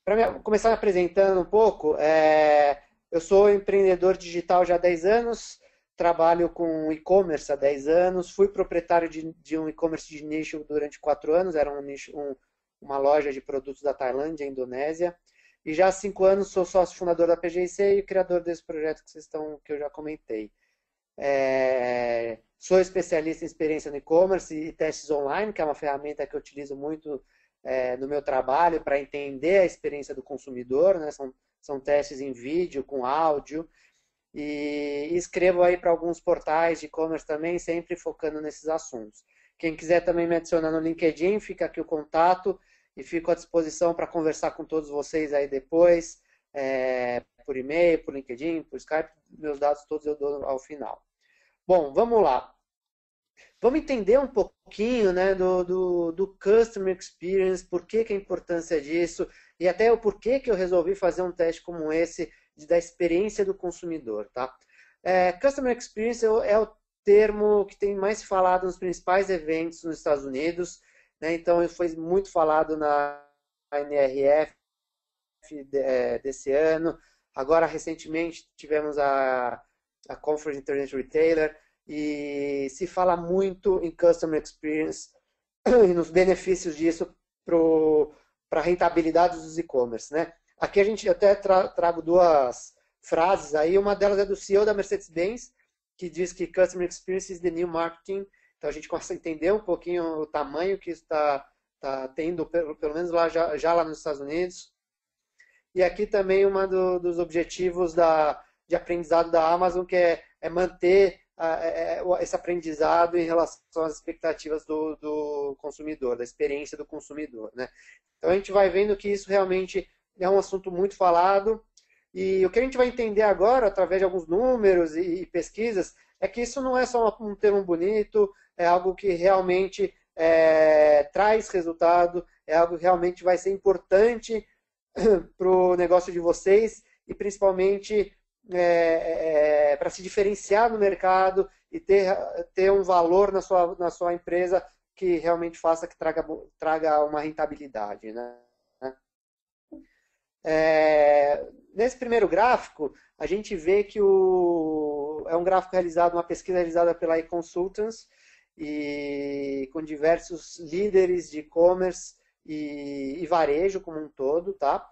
Para começar me apresentando um pouco, eu sou empreendedor digital já há 10 anos, trabalho com e-commerce há 10 anos, fui proprietário de um e-commerce de nicho durante 4 anos, era uma loja de produtos da Tailândia, Indonésia, e já há 5 anos sou sócio fundador da PGC e criador desse projeto que eu já comentei. Sou especialista em experiência no e-commerce e testes online, que é uma ferramenta que eu utilizo muito no meu trabalho para entender a experiência do consumidor, né? São testes em vídeo, com áudio, e escrevo aí para alguns portais de e-commerce também, sempre focando nesses assuntos. Quem quiser também me adicionar no LinkedIn, fica aqui o contato e fico à disposição para conversar com todos vocês aí depois, por e-mail, por LinkedIn, por Skype, meus dados todos eu dou ao final. Bom, vamos lá. Vamos entender um pouquinho, né, do Customer Experience, por que a importância disso, e até o porquê que eu resolvi fazer um teste como esse, da experiência do consumidor. Tá? Customer Experience é o termo que tem mais falado nos principais eventos nos Estados Unidos, né? Então foi muito falado na NRF desse ano. Agora, recentemente, tivemos a Conference Internet Retailer, e se fala muito em Customer Experience e nos benefícios disso para a rentabilidade dos e-commerce, né? Aqui a gente até trago duas frases aí, uma delas é do CEO da Mercedes-Benz, que diz que Customer Experience is the new marketing. Então a gente consegue entender um pouquinho o tamanho que isso está tendo, pelo menos já lá nos Estados Unidos. E aqui também dos objetivos de aprendizado da Amazon, que é manter esse aprendizado em relação às expectativas do consumidor, da experiência do consumidor, né? Então a gente vai vendo que isso realmente é um assunto muito falado, e o que a gente vai entender agora, através de alguns números e pesquisas, é que isso não é só um termo bonito, é algo que realmente traz resultado, é algo que realmente vai ser importante para o negócio de vocês, e principalmente para se diferenciar no mercado e ter um valor na sua empresa que realmente faça que traga uma rentabilidade, né? Nesse primeiro gráfico, a gente vê que é um gráfico realizado, uma pesquisa realizada pela eConsultants, e com diversos líderes de e-commerce e varejo como um todo, tá?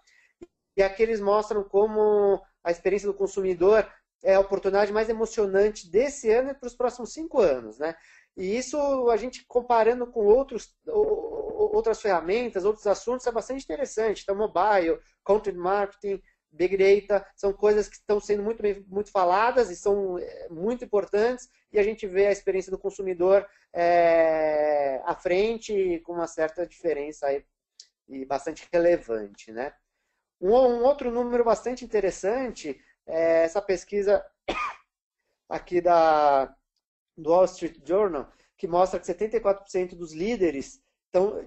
E aqui eles mostram como a experiência do consumidor é a oportunidade mais emocionante desse ano e para os próximos 5 anos, né? E isso, a gente comparando com outras ferramentas, outros assuntos, é bastante interessante. Então, mobile, content marketing, big data, são coisas que estão sendo muito faladas e são muito importantes, e a gente vê a experiência do consumidor à frente, com uma certa diferença aí, e bastante relevante, né? Um outro número bastante interessante é essa pesquisa aqui do Wall Street Journal, que mostra que 74% dos líderes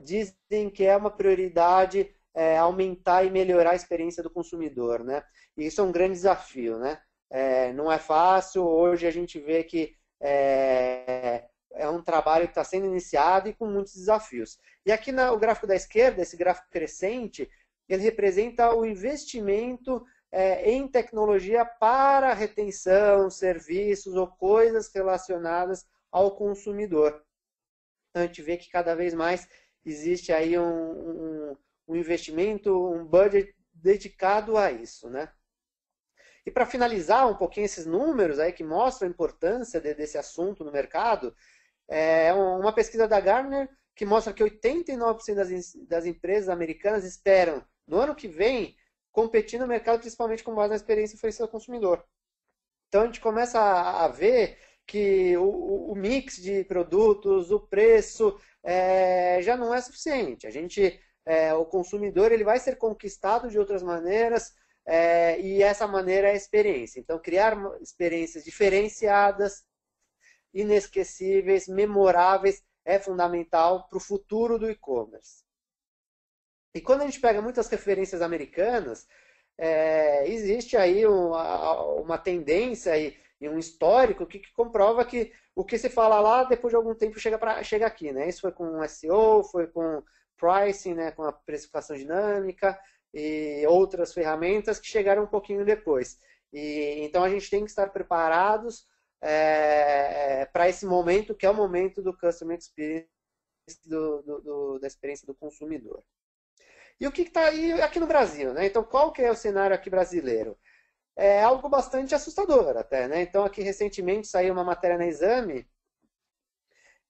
dizem que é uma prioridade aumentar e melhorar a experiência do consumidor, né? E isso é um grande desafio, né? Não é fácil, hoje a gente vê que é um trabalho que está sendo iniciado e com muitos desafios. E aqui o gráfico da esquerda, esse gráfico crescente, ele representa o investimento em tecnologia para retenção, serviços ou coisas relacionadas ao consumidor. Então, a gente vê que cada vez mais existe aí um investimento, um budget dedicado a isso, né? E para finalizar um pouquinho esses números aí que mostram a importância desse assunto no mercado, uma pesquisa da Gartner que mostra que 89% das empresas americanas esperam, no ano que vem, competir no mercado, principalmente com base na experiência oferecida ao consumidor. Então a gente começa a ver que o mix de produtos, o preço, já não é suficiente. O consumidor ele vai ser conquistado de outras maneiras, e essa maneira é a experiência. Então criar experiências diferenciadas, inesquecíveis, memoráveis, é fundamental para o futuro do e-commerce. E quando a gente pega muitas referências americanas, existe aí uma tendência e um histórico que comprova que o que se fala lá, depois de algum tempo, chega aqui, né? Isso foi com SEO, foi com pricing, né? Com a precificação dinâmica, e outras ferramentas que chegaram um pouquinho depois. Então a gente tem que estar preparados para esse momento, que é o momento do Customer Experience, da experiência do consumidor. E o que está aí aqui no Brasil, né? Então, qual que é o cenário aqui brasileiro? É algo bastante assustador até, né? Então, aqui recentemente saiu uma matéria na Exame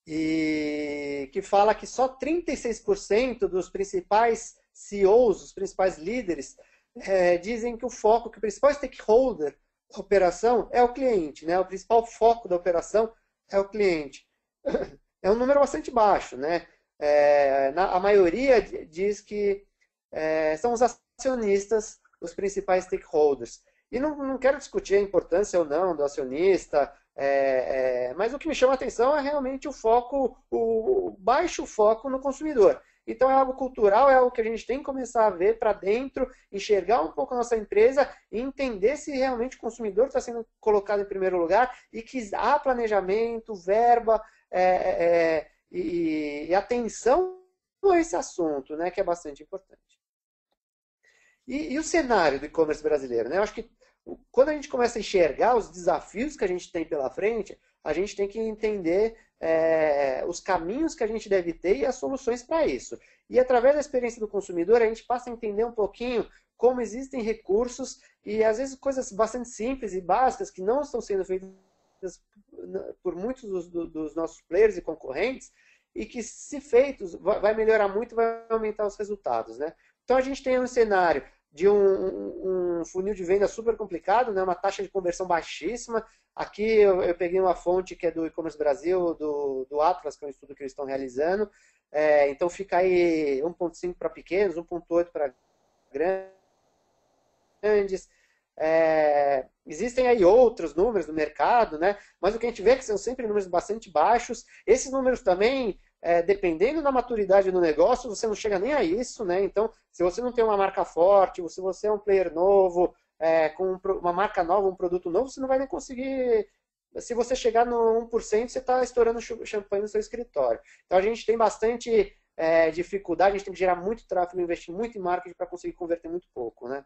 e que fala que só 36% dos principais CEOs, os principais líderes, dizem que o foco, que o principal stakeholder da operação é o cliente, né? O principal foco da operação é o cliente. É um número bastante baixo, né? A maioria diz que são os acionistas os principais stakeholders. E não quero discutir a importância ou não do acionista, mas o que me chama a atenção é realmente o foco, o baixo foco no consumidor. Então é algo cultural, é algo que a gente tem que começar a ver para dentro, enxergar um pouco a nossa empresa e entender se realmente o consumidor está sendo colocado em primeiro lugar e que há planejamento, verba e atenção a esse assunto, né, que é bastante importante. E o cenário do e-commerce brasileiro? Né? Eu acho que quando a gente começa a enxergar os desafios que a gente tem pela frente, a gente tem que entender os caminhos que a gente deve ter e as soluções para isso. E através da experiência do consumidor, a gente passa a entender um pouquinho como existem recursos e às vezes coisas bastante simples e básicas que não estão sendo feitas por muitos dos nossos players e concorrentes e que, se feitos, vai melhorar muito e vai aumentar os resultados. Né? Então a gente tem um cenário de um funil de venda super complicado, né? Uma taxa de conversão baixíssima. Aqui eu peguei uma fonte que é do E-Commerce Brasil, do Atlas, que é um estudo que eles estão realizando. Então fica aí 1,5 para pequenos, 1,8 para grandes. Existem aí outros números no mercado, né? Mas o que a gente vê é que são sempre números bastante baixos. Esses números também, dependendo da maturidade do negócio, você não chega nem a isso, né? Então, se você não tem uma marca forte, se você é um player novo, com uma marca nova, um produto novo, você não vai nem conseguir. Se você chegar no 1%, você está estourando champanhe no seu escritório. Então, a gente tem bastante dificuldade, a gente tem que gerar muito tráfego, investir muito em marketing para conseguir converter muito pouco, né?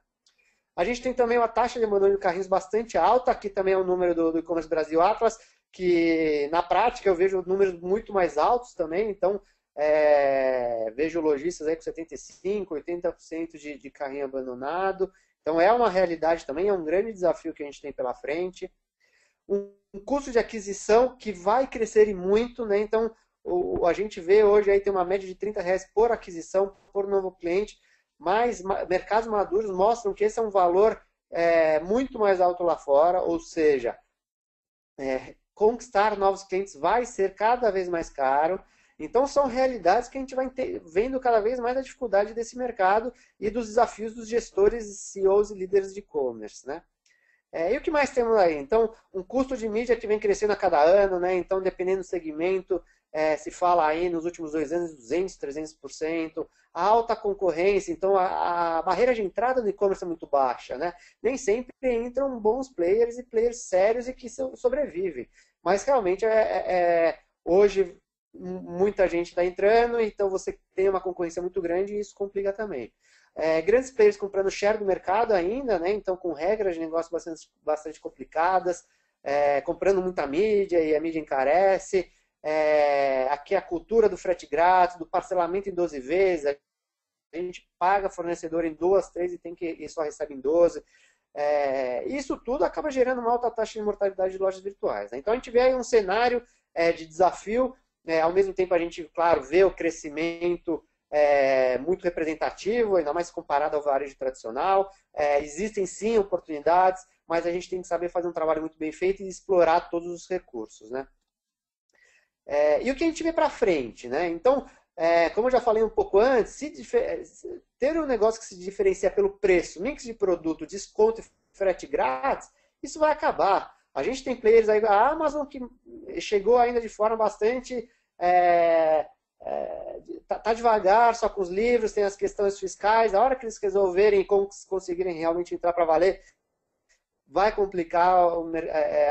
A gente tem também uma taxa de abandono de carrinhos bastante alta, aqui também é o número do E-Commerce Brasil Atlas, que na prática eu vejo números muito mais altos também, então vejo lojistas aí com 75%, 80% de carrinho abandonado, então é uma realidade também, é um grande desafio que a gente tem pela frente. Um custo de aquisição que vai crescer e muito, né? Então a gente vê hoje aí tem uma média de R$30 por aquisição, por novo cliente, mas mercados maduros mostram que esse é um valor muito mais alto lá fora, ou seja, conquistar novos clientes vai ser cada vez mais caro. Então são realidades que a gente vai vendo cada vez mais a dificuldade desse mercado e dos desafios dos gestores, CEOs e líderes de e-commerce, né? E o que mais temos aí? Então, um custo de mídia que vem crescendo a cada ano, né? Então, dependendo do segmento, se fala aí nos últimos 2 anos 200%, 300%. A alta concorrência, então a barreira de entrada do e-commerce é muito baixa, né? Nem sempre entram bons players e players sérios e que sobrevivem. Mas realmente hoje muita gente está entrando, então você tem uma concorrência muito grande e isso complica também. Grandes players comprando share do mercado ainda, né? Então com regras de negócio bastante complicadas, comprando muita mídia e a mídia encarece. Aqui a cultura do frete grátis, do parcelamento em 12 vezes, a gente paga fornecedor em 2, 3 e só recebe em 12. Isso tudo acaba gerando uma alta taxa de mortalidade de lojas virtuais. Né? Então a gente vê aí um cenário de desafio, ao mesmo tempo a gente, claro, vê o crescimento muito representativo, ainda mais comparado ao varejo tradicional. Existem sim oportunidades, mas a gente tem que saber fazer um trabalho muito bem feito e explorar todos os recursos. Né? E o que a gente vê para frente, né? Então, como eu já falei um pouco antes, ter um negócio que se diferencia pelo preço, mix de produto, desconto e frete grátis, isso vai acabar. A gente tem players aí, a Amazon que chegou ainda de forma bastante... tá devagar, só com os livros, tem as questões fiscais, a hora que eles resolverem conseguirem realmente entrar para valer, vai complicar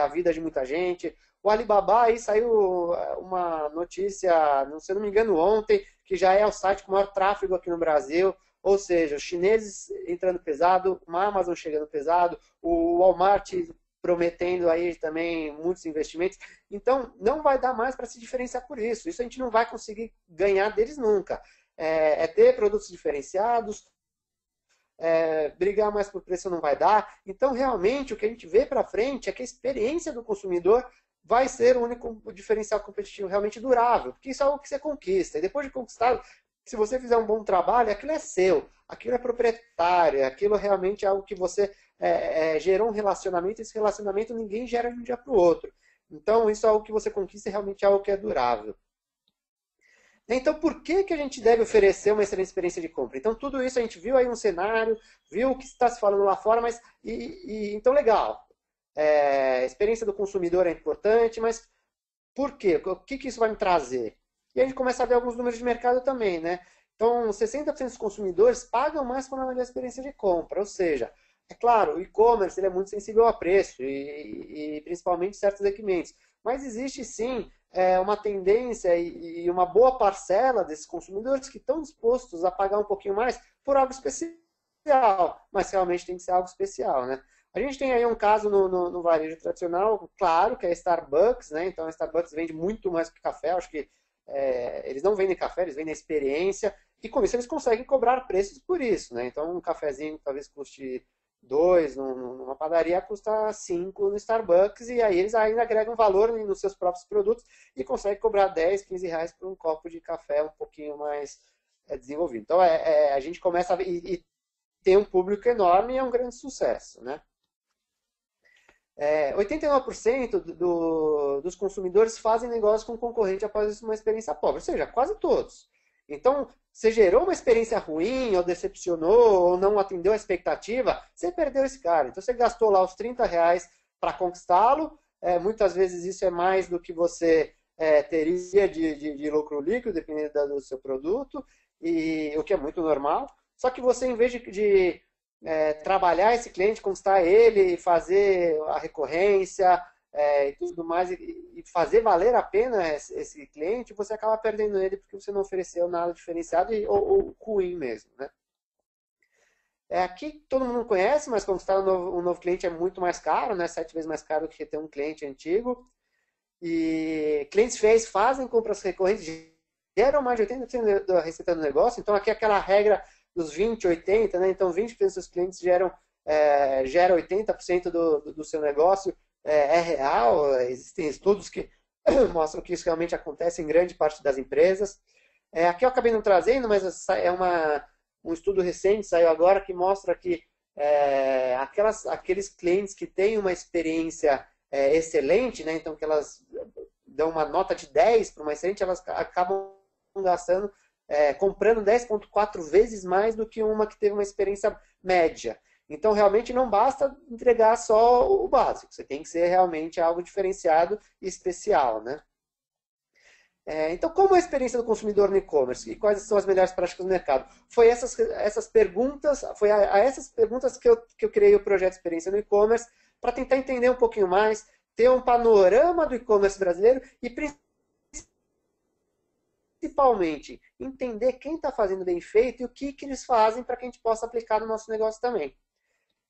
a vida de muita gente. O Alibaba, aí saiu uma notícia, se eu não me engano, ontem, que já é o site com maior tráfego aqui no Brasil. Ou seja, os chineses entrando pesado, uma Amazon chegando pesado, o Walmart prometendo aí também muitos investimentos. Então, não vai dar mais para se diferenciar por isso. Isso a gente não vai conseguir ganhar deles nunca. É ter produtos diferenciados, brigar mais por preço não vai dar. Então, realmente, o que a gente vê para frente é que a experiência do consumidor vai ser o único diferencial competitivo realmente durável, porque isso é algo que você conquista. E depois de conquistado, se você fizer um bom trabalho, aquilo é seu, aquilo é proprietário, aquilo realmente é algo que você gerou um relacionamento, e esse relacionamento ninguém gera de um dia para o outro. Então, isso é algo que você conquista e realmente é algo que é durável. Então, por que, que a gente deve oferecer uma excelente experiência de compra? Então, tudo isso a gente viu aí um cenário, viu o que está se falando lá fora, mas então, legal. A experiência do consumidor é importante, mas por quê? O que, que isso vai me trazer? E a gente começa a ver alguns números de mercado também, né? Então, 60% dos consumidores pagam mais por uma melhor experiência de compra, ou seja, é claro, o e-commerce ele é muito sensível a preço e principalmente certos equipamentos, mas existe sim uma tendência e uma boa parcela desses consumidores que estão dispostos a pagar um pouquinho mais por algo especial, mas realmente tem que ser algo especial, né? A gente tem aí um caso no varejo tradicional, claro, que é a Starbucks, né? Então a Starbucks vende muito mais que café, acho que eles não vendem café, eles vendem experiência, e com isso eles conseguem cobrar preços por isso, né? Então um cafezinho talvez custe 2 numa padaria, custa 5 no Starbucks, e aí eles ainda agregam valor nos seus próprios produtos e conseguem cobrar 10, 15 reais por um copo de café um pouquinho mais desenvolvido. Então a gente começa a ver, e tem um público enorme e é um grande sucesso, né? 89% dos consumidores fazem negócio com o concorrente após uma experiência pobre, ou seja, quase todos. Então, você gerou uma experiência ruim, ou decepcionou, ou não atendeu a expectativa, você perdeu esse cara. Então, você gastou lá os 30 reais para conquistá-lo, muitas vezes isso é mais do que você teria de lucro líquido, dependendo do seu produto, o que é muito normal. Só que você, em vez de trabalhar esse cliente, conquistar ele, fazer a recorrência e tudo mais, e fazer valer a pena esse cliente, você acaba perdendo ele porque você não ofereceu nada diferenciado ou ruim mesmo, né? Aqui todo mundo conhece, mas conquistar um novo cliente é muito mais caro, né? 7 vezes mais caro do que ter um cliente antigo. E clientes fiéis fazem compras recorrentes, geram mais de 80% da receita do negócio. Então aqui é aquela regra dos 20, 80, né? Então 20% dos seus clientes gera 80% do seu negócio, é real, existem estudos que mostram que isso realmente acontece em grande parte das empresas. Aqui eu acabei não trazendo, mas um estudo recente saiu agora que mostra que aqueles clientes que têm uma experiência excelente, né? Então que elas dão uma nota de 10 para uma excelente, elas acabam gastando comprando 10,4 vezes mais do que uma que teve uma experiência média. Então, realmente, não basta entregar só o básico. Você tem que ser realmente algo diferenciado e especial, né? Então, como é a experiência do consumidor no e-commerce? E quais são as melhores práticas do mercado? Foi essas perguntas, foi a essas perguntas que eu criei o projeto Experiência no E-commerce, para tentar entender um pouquinho mais, ter um panorama do e-commerce brasileiro e principalmente entender quem está fazendo bem feito e o que eles fazem para que a gente possa aplicar no nosso negócio também.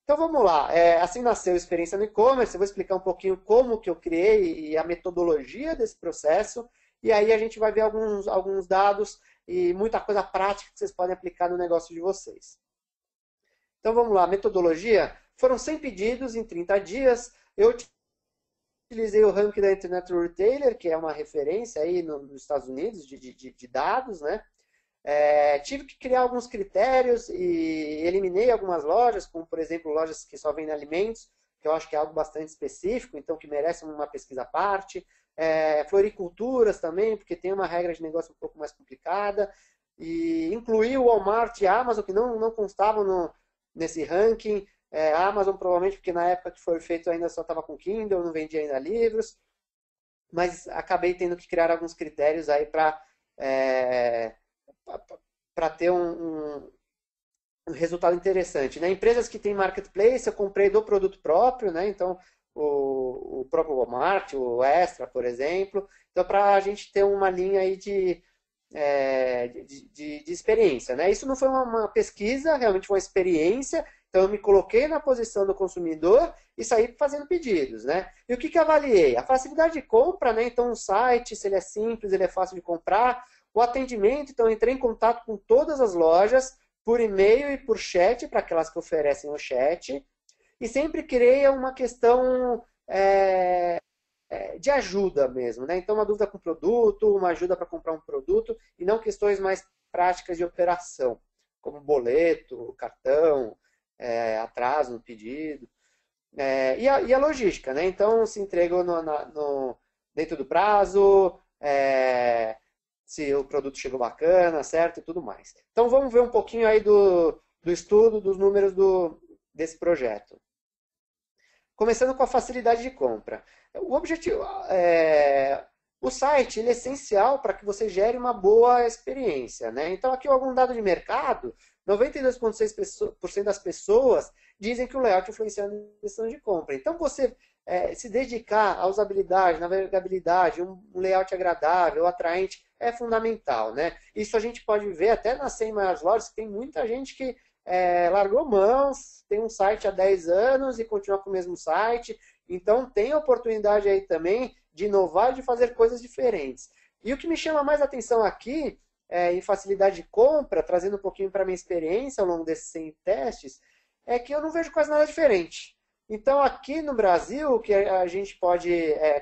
Então vamos lá, assim nasceu a Experiência no E-commerce, eu vou explicar um pouquinho como que eu criei e a metodologia desse processo, e aí a gente vai ver alguns dados e muita coisa prática que vocês podem aplicar no negócio de vocês. Então vamos lá, metodologia, foram 100 pedidos em 30 dias, eu utilizei o ranking da Internet Retailer, que é uma referência aí nos Estados Unidos de dados, né? Tive que criar alguns critérios e eliminei algumas lojas, como por exemplo lojas que só vendem alimentos, que eu acho que é algo bastante específico, então que merece uma pesquisa à parte. Floriculturas também, porque tem uma regra de negócio um pouco mais complicada. E incluí o Walmart e a Amazon, que não constavam nesse ranking. A Amazon provavelmente porque na época que foi feito ainda só estava com Kindle, não vendia ainda livros. Mas acabei tendo que criar alguns critérios aí para ter um resultado interessante, né? Empresas que têm marketplace, eu comprei do produto próprio, né? Então, o próprio Walmart, o Extra, por exemplo. Então, para a gente ter uma linha aí de experiência, né? Isso não foi uma pesquisa, realmente foi uma experiência. Então, eu me coloquei na posição do consumidor e saí fazendo pedidos, né? E o que avaliei? A facilidade de compra, né? Então, o site, se ele é simples, ele é fácil de comprar. O atendimento, então, eu entrei em contato com todas as lojas, por e-mail e por chat, para aquelas que oferecem o chat. E sempre criei uma questão de ajuda mesmo, né? Então, uma dúvida com o produto, uma ajuda para comprar um produto, e não questões mais práticas de operação, como boleto, cartão, atraso no pedido. E a logística, né? Então, se entregou dentro do prazo, se o produto chegou bacana, certo? E tudo mais. Então, vamos ver um pouquinho aí do estudo, dos números desse projeto. Começando com a facilidade de compra. O objetivo, o site ele é essencial para que você gere uma boa experiência, né? Então, aqui algum dado de mercado, 92,6% das pessoas dizem que o layout influencia na decisão de compra. Então, você se dedicar à usabilidade, navegabilidade, um layout agradável, atraente, é fundamental, né? Isso a gente pode ver até nas 100 maiores lojas, que tem muita gente que largou mãos, tem um site há 10 anos e continua com o mesmo site. Então, tem oportunidade aí também de inovar e de fazer coisas diferentes. E o que me chama mais atenção aqui, em facilidade de compra, trazendo um pouquinho para a minha experiência ao longo desses 100 testes, é que eu não vejo quase nada diferente. Então, aqui no Brasil, o que a gente pode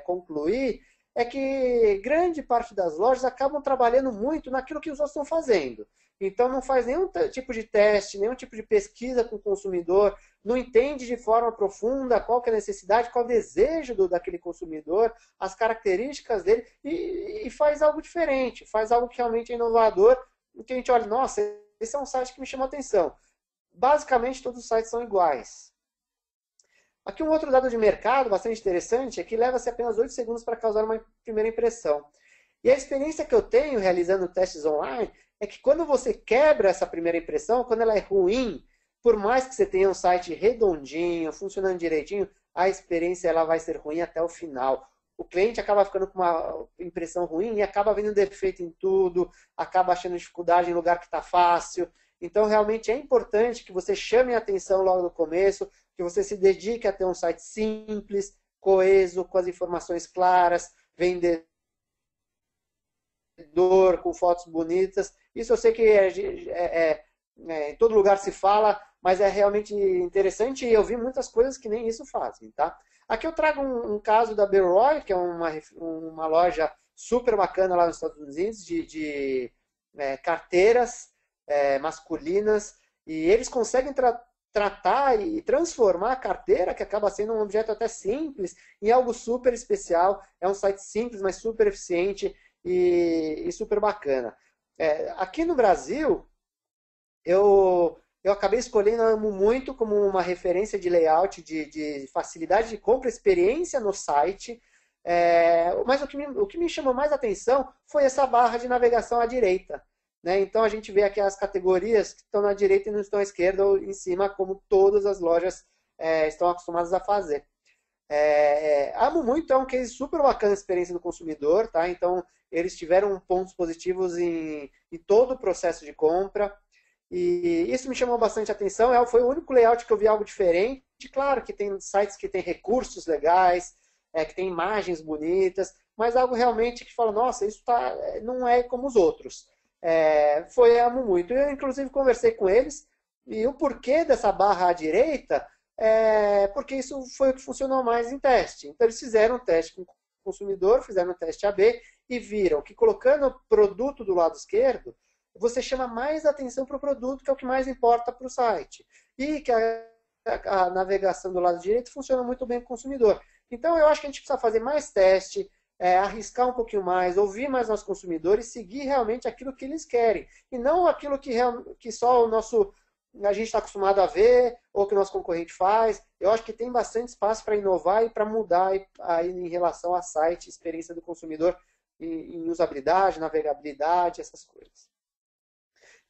concluir é que grande parte das lojas acabam trabalhando muito naquilo que os outros estão fazendo. Então, não faz nenhum tipo de teste, nenhum tipo de pesquisa com o consumidor, não entende de forma profunda qual que é a necessidade, qual é o desejo daquele consumidor, as características dele, e faz algo diferente, faz algo que realmente é inovador, e que a gente olha, nossa, esse é um site que me chamou a atenção. Basicamente, todos os sites são iguais. Aqui um outro dado de mercado bastante interessante é que leva-se apenas 8 segundos para causar uma primeira impressão. E a experiência que eu tenho realizando testes online é que quando você quebra essa primeira impressão, quando ela é ruim, por mais que você tenha um site redondinho, funcionando direitinho, a experiência ela vai ser ruim até o final. O cliente acaba ficando com uma impressão ruim e acaba vendo defeito em tudo, acaba achando dificuldade em lugar que está fácil. Então, realmente é importante que você chame a atenção logo no começo, que você se dedique a ter um site simples, coeso, com as informações claras, vendedor, com fotos bonitas. Isso eu sei que em todo lugar se fala, mas é realmente interessante e eu vi muitas coisas que nem isso fazem, tá? Aqui eu trago um caso da Beroy, que é uma loja super bacana lá nos Estados Unidos, de carteiras masculinas, e eles conseguem tratar e transformar a carteira, que acaba sendo um objeto até simples, em algo super especial. É um site simples, mas super eficiente e super bacana. Aqui no Brasil, eu acabei escolhendo a Amo Muito como uma referência de layout, de facilidade de compra, experiência no site. Mas o que me chamou mais atenção foi essa barra de navegação à direita. Né? Então, a gente vê aqui as categorias que estão na direita e não estão à esquerda ou em cima, como todas as lojas estão acostumadas a fazer. Amo Muito é um case super bacana de experiência do consumidor. Tá? Então, eles tiveram pontos positivos em todo o processo de compra. E isso me chamou bastante atenção. Foi o único layout que eu vi algo diferente. Claro que tem sites que tem recursos legais, que tem imagens bonitas, mas algo realmente que fala, nossa, isso não é como os outros. Foi Amo Muito. Eu, inclusive, conversei com eles e o porquê dessa barra à direita porque isso foi o que funcionou mais em teste. Então, eles fizeram um teste com o consumidor, fizeram um teste AB e viram que colocando o produto do lado esquerdo, você chama mais atenção para o produto, que é o que mais importa para o site. E que a navegação do lado direito funciona muito bem para o consumidor. Então, eu acho que a gente precisa fazer mais teste, arriscar um pouquinho mais, ouvir mais nossos consumidores, seguir realmente aquilo que eles querem. E não aquilo que só a gente está acostumado a ver, ou que o nosso concorrente faz. Eu acho que tem bastante espaço para inovar e para mudar aí em relação a site, experiência do consumidor em usabilidade, navegabilidade, essas coisas.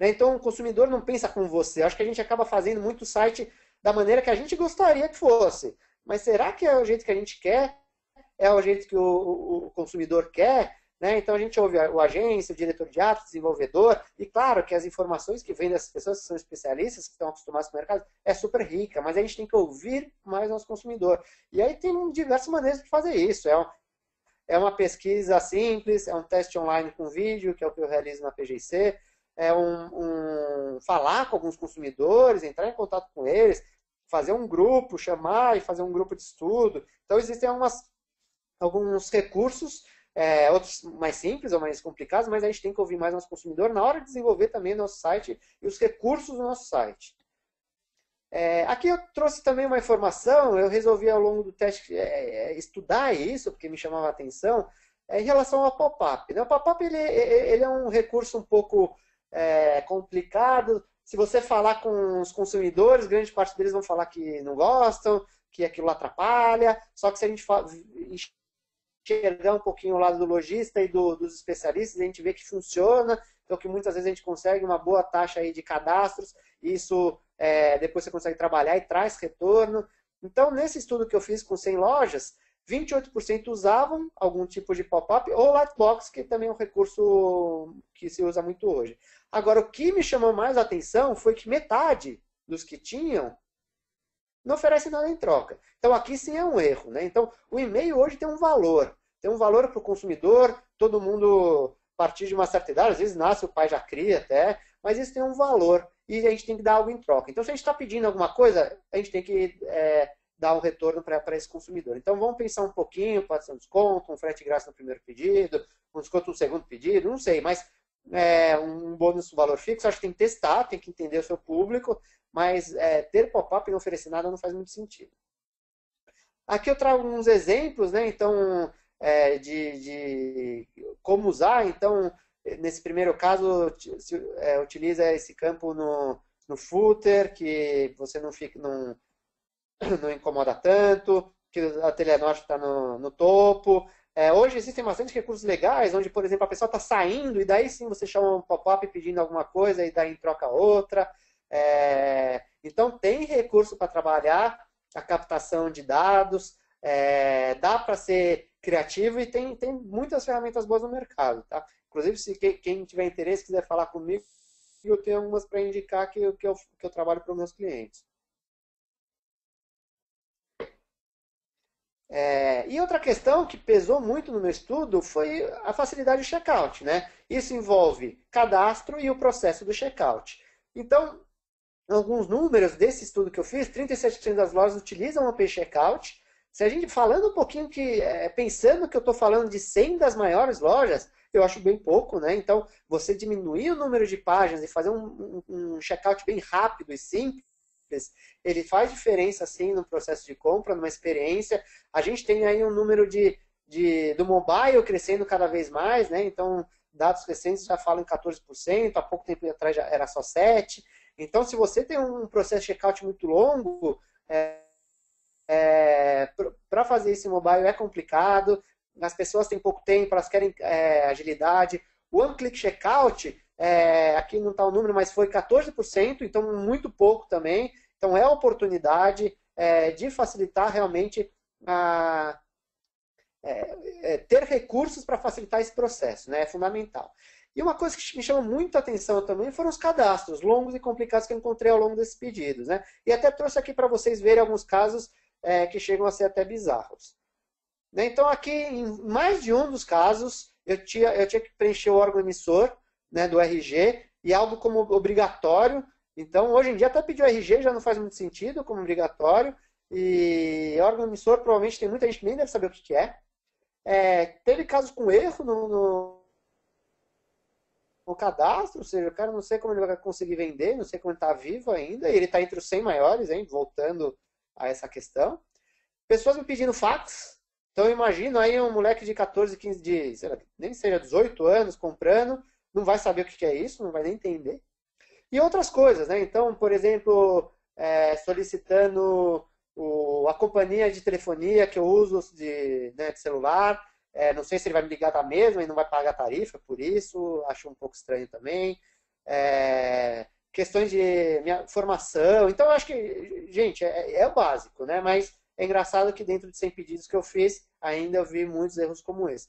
Então, o consumidor não pensa como você. Eu acho que a gente acaba fazendo muito site da maneira que a gente gostaria que fosse. Mas será que é o jeito que a gente quer? É o jeito que o consumidor quer? né? Então a gente ouve o agência, o diretor de ato, o desenvolvedor, e claro que as informações que vêm dessas pessoas que são especialistas, que estão acostumados com o mercado, é super rica, mas a gente tem que ouvir mais nosso consumidor. E aí tem diversas maneiras de fazer isso. É uma pesquisa simples, é um teste online com vídeo, que é o que eu realizo na PGC, é falar com alguns consumidores, entrar em contato com eles, fazer um grupo, chamar e fazer um grupo de estudo. Então existem alguns recursos, outros mais simples ou mais complicados, mas a gente tem que ouvir mais nosso consumidor na hora de desenvolver também nosso site e os recursos do nosso site. Aqui eu trouxe também uma informação, eu resolvi ao longo do teste estudar isso, porque me chamava a atenção, em relação ao pop-up. O pop-up ele é um recurso um pouco complicado. Se você falar com os consumidores, grande parte deles vão falar que não gostam, que aquilo atrapalha, só que se a gente enxergar um pouquinho o lado do lojista e dos especialistas, a gente vê que funciona, então que muitas vezes a gente consegue uma boa taxa aí de cadastros, e isso depois você consegue trabalhar e traz retorno. Então, nesse estudo que eu fiz com 100 lojas, 28% usavam algum tipo de pop-up ou Lightbox, que também é um recurso que se usa muito hoje. Agora, o que me chamou mais a atenção foi que metade dos que tinham não oferece nada em troca. Então, aqui sim é um erro, né? Então, o e-mail hoje tem um valor. Tem um valor para o consumidor, todo mundo, a partir de uma certa idade, às vezes nasce, o pai já cria até, mas isso tem um valor e a gente tem que dar algo em troca. Então, se a gente está pedindo alguma coisa, a gente tem que dar um retorno para esse consumidor. Então, vamos pensar um pouquinho, pode ser um desconto, um frete grátis no primeiro pedido, um desconto no segundo pedido, não sei, mas um bônus no valor fixo, acho que tem que testar, tem que entender o seu público, mas ter pop-up e não oferecer nada não faz muito sentido. Aqui eu trago uns exemplos, né? Então, de como usar. Então, nesse primeiro caso, utiliza esse campo no footer, que você não incomoda tanto, que a Telenorte está no topo. Hoje existem bastante recursos legais, onde, por exemplo, a pessoa está saindo e daí sim você chama um pop-up pedindo alguma coisa e daí em troca outra. Então, tem recurso para trabalhar a captação de dados, dá para ser criativo e tem muitas ferramentas boas no mercado. Tá? Inclusive, se quem tiver interesse, quiser falar comigo, eu tenho algumas para indicar que eu trabalho para os meus clientes. E outra questão que pesou muito no meu estudo foi a facilidade de checkout, né? Isso envolve cadastro e o processo do checkout. Então, alguns números desse estudo que eu fiz, 37% das lojas utilizam o API Checkout. Se a gente falando um pouquinho pensando que eu estou falando de 100 das maiores lojas, eu acho bem pouco, né? Então, você diminuir o número de páginas e fazer um checkout bem rápido e simples, ele faz diferença, sim, no processo de compra, numa experiência. A gente tem aí um número do mobile crescendo cada vez mais, né? Então, dados recentes já falam em 14%, há pouco tempo atrás já era só 7%. Então, se você tem um processo de checkout muito longo, para fazer esse mobile é complicado, as pessoas têm pouco tempo, elas querem agilidade. O one-click checkout, aqui não está o número, mas foi 14%, então muito pouco também. Então, é a oportunidade de facilitar realmente ter recursos para facilitar esse processo, né? É fundamental. E uma coisa que me chama muita atenção também foram os cadastros longos e complicados que eu encontrei ao longo desses pedidos, né? E até trouxe aqui para vocês verem alguns casos que chegam a ser até bizarros. Né? Então, aqui, em mais de um dos casos, eu tinha que preencher o órgão emissor, né, do RG, e algo como obrigatório. Então, hoje em dia, até pedir o RG já não faz muito sentido como obrigatório, e órgão emissor, provavelmente, tem muita gente que nem deve saber o que é. Teve casos com erro no cadastro, ou seja, o cara não sei como ele vai conseguir vender, não sei como ele está vivo ainda, e ele está entre os 100 maiores, hein, voltando a essa questão. Pessoas me pedindo fax, então eu imagino aí um moleque de 14, 15, sei lá, nem seja 18 anos comprando, não vai saber o que é isso, não vai nem entender. E outras coisas, né? Então, por exemplo, solicitando a companhia de telefonia que eu uso de celular, não sei se ele vai me ligar da mesma e não vai pagar tarifa por isso, acho um pouco estranho também. Questões de minha formação. Então, eu acho que, gente, é o básico, né? Mas é engraçado que dentro de 100 pedidos que eu fiz, ainda eu vi muitos erros como esse.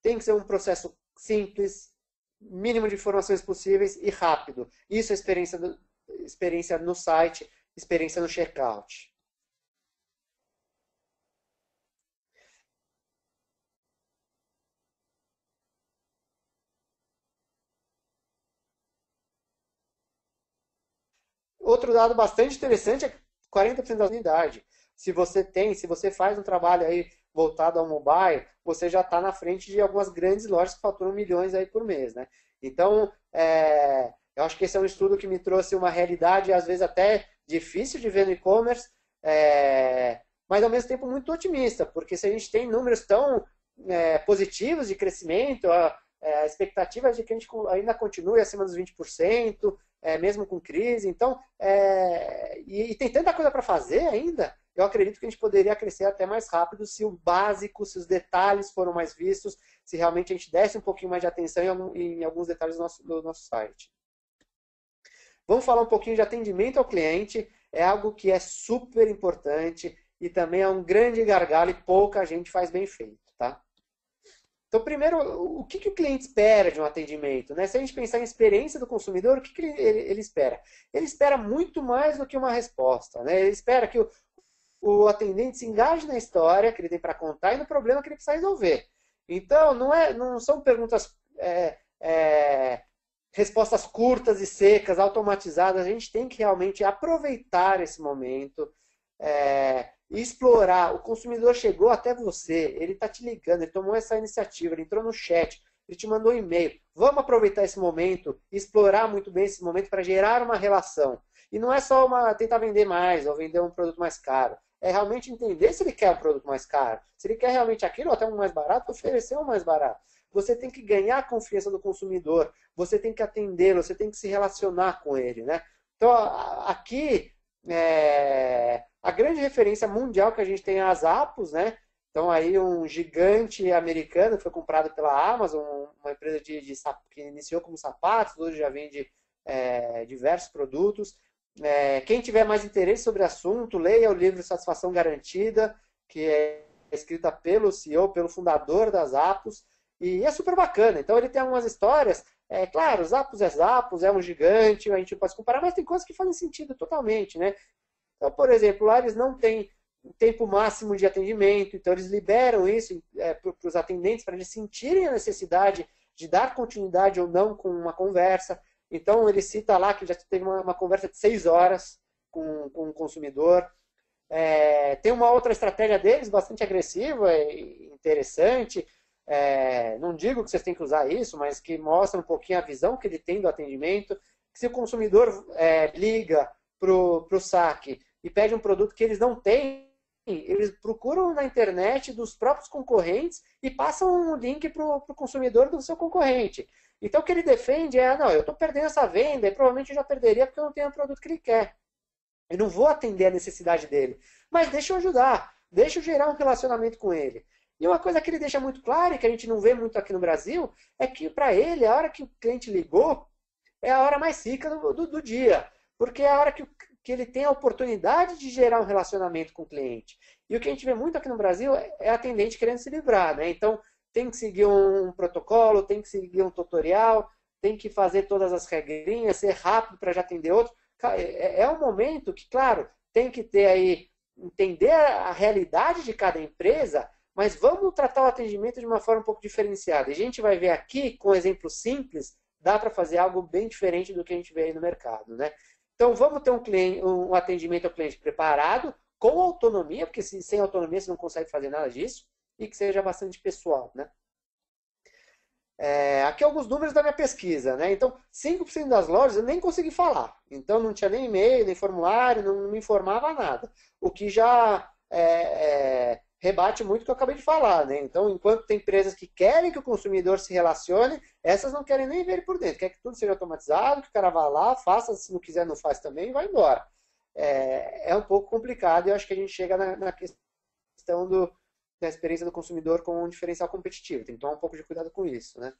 tem que ser um processo simples, mínimo de informações possíveis e rápido. Isso é experiência no site, experiência no checkout. Outro dado bastante interessante é 40% da unidade. Se você faz um trabalho aí voltado ao mobile, você já está na frente de algumas grandes lojas que faturam milhões aí por mês, né? Então, eu acho que esse é um estudo que me trouxe uma realidade, às vezes até difícil de ver no e-commerce, mas ao mesmo tempo muito otimista, porque se a gente tem números tão positivos de crescimento, a expectativa é de que a gente ainda continue acima dos 20%, mesmo com crise. Então, e tem tanta coisa para fazer ainda, eu acredito que a gente poderia crescer até mais rápido se o básico, se os detalhes foram mais vistos, se realmente a gente desse um pouquinho mais de atenção em alguns detalhes do nosso site. Vamos falar um pouquinho de atendimento ao cliente, é algo que é super importante e também é um grande gargalo e pouca gente faz bem feito, tá? Então, primeiro, o que o cliente espera de um atendimento? Né? Se a gente pensar em experiência do consumidor, o que ele espera? Ele espera muito mais do que uma resposta. Né? Ele espera que o atendente se engaje na história que ele tem para contar e no problema que ele precisa resolver. Então, não são perguntas, respostas curtas e secas, automatizadas. A gente tem que realmente aproveitar esse momento, e explorar. O consumidor chegou até você, ele está te ligando, ele tomou essa iniciativa, ele entrou no chat, ele te mandou um e-mail. Vamos aproveitar esse momento, explorar muito bem esse momento para gerar uma relação. E não é só tentar vender mais ou vender um produto mais caro. É realmente entender se ele quer um produto mais caro. Se ele quer realmente aquilo ou até um mais barato, oferecer um mais barato. Você tem que ganhar a confiança do consumidor, você tem que atendê-lo, você tem que se relacionar com ele. Né? Então, aqui, a grande referência mundial que a gente tem é a Zappos, né? Então aí um gigante americano foi comprado pela Amazon, uma empresa que iniciou como sapatos, hoje já vende diversos produtos. Quem tiver mais interesse sobre o assunto, leia o livro Satisfação Garantida, que é escrita pelo CEO, pelo fundador das Zappos, e é super bacana. Então ele tem algumas histórias. Claro, Zappos, é um gigante, a gente pode comparar, mas tem coisas que fazem sentido totalmente, né? Então, por exemplo, lá eles não têm um tempo máximo de atendimento, então eles liberam isso para os atendentes, para eles sentirem a necessidade de dar continuidade ou não com uma conversa. Então, ele cita lá que já teve uma conversa de 6 horas com o consumidor. Tem uma outra estratégia deles, bastante agressiva e interessante. Não digo que vocês têm que usar isso, mas que mostra um pouquinho a visão que ele tem do atendimento. Se o consumidor liga para o saque e pede um produto que eles não têm, eles procuram na internet dos próprios concorrentes e passam um link para o consumidor do seu concorrente. Então o que ele defende não, eu estou perdendo essa venda e provavelmente eu já perderia porque eu não tenho o produto que ele quer. Eu não vou atender a necessidade dele. Mas deixa eu ajudar, deixa eu gerar um relacionamento com ele. E uma coisa que ele deixa muito clara e que a gente não vê muito aqui no Brasil é que para ele, a hora que o cliente ligou é a hora mais rica do dia. Porque é a hora que ele tem a oportunidade de gerar um relacionamento com o cliente. E o que a gente vê muito aqui no Brasil é atendente querendo se livrar. Né? Então, tem que seguir um protocolo, tem que seguir um tutorial, tem que fazer todas as regrinhas, ser rápido para já atender outro. É um momento que, claro, tem que ter aí, entender a realidade de cada empresa, mas vamos tratar o atendimento de uma forma um pouco diferenciada. E a gente vai ver aqui, com exemplos simples, dá para fazer algo bem diferente do que a gente vê aí no mercado. Né? Então, vamos ter um atendimento ao cliente preparado, com autonomia, porque sem autonomia você não consegue fazer nada disso, e que seja bastante pessoal. Né? Aqui alguns números da minha pesquisa. Né? Então, 5% das lojas eu nem consegui falar. Então, não tinha nem e-mail, nem formulário, não me informava nada. O que já rebate muito o que eu acabei de falar. Né? Então, enquanto tem empresas que querem que o consumidor se relacione, essas não querem nem ver ele por dentro. Quer que tudo seja automatizado, que o cara vá lá, faça, se não quiser não faz também e vai embora. É um pouco complicado e eu acho que a gente chega na questão da experiência do consumidor com um diferencial competitivo. Tem que tomar um pouco de cuidado com isso. Né?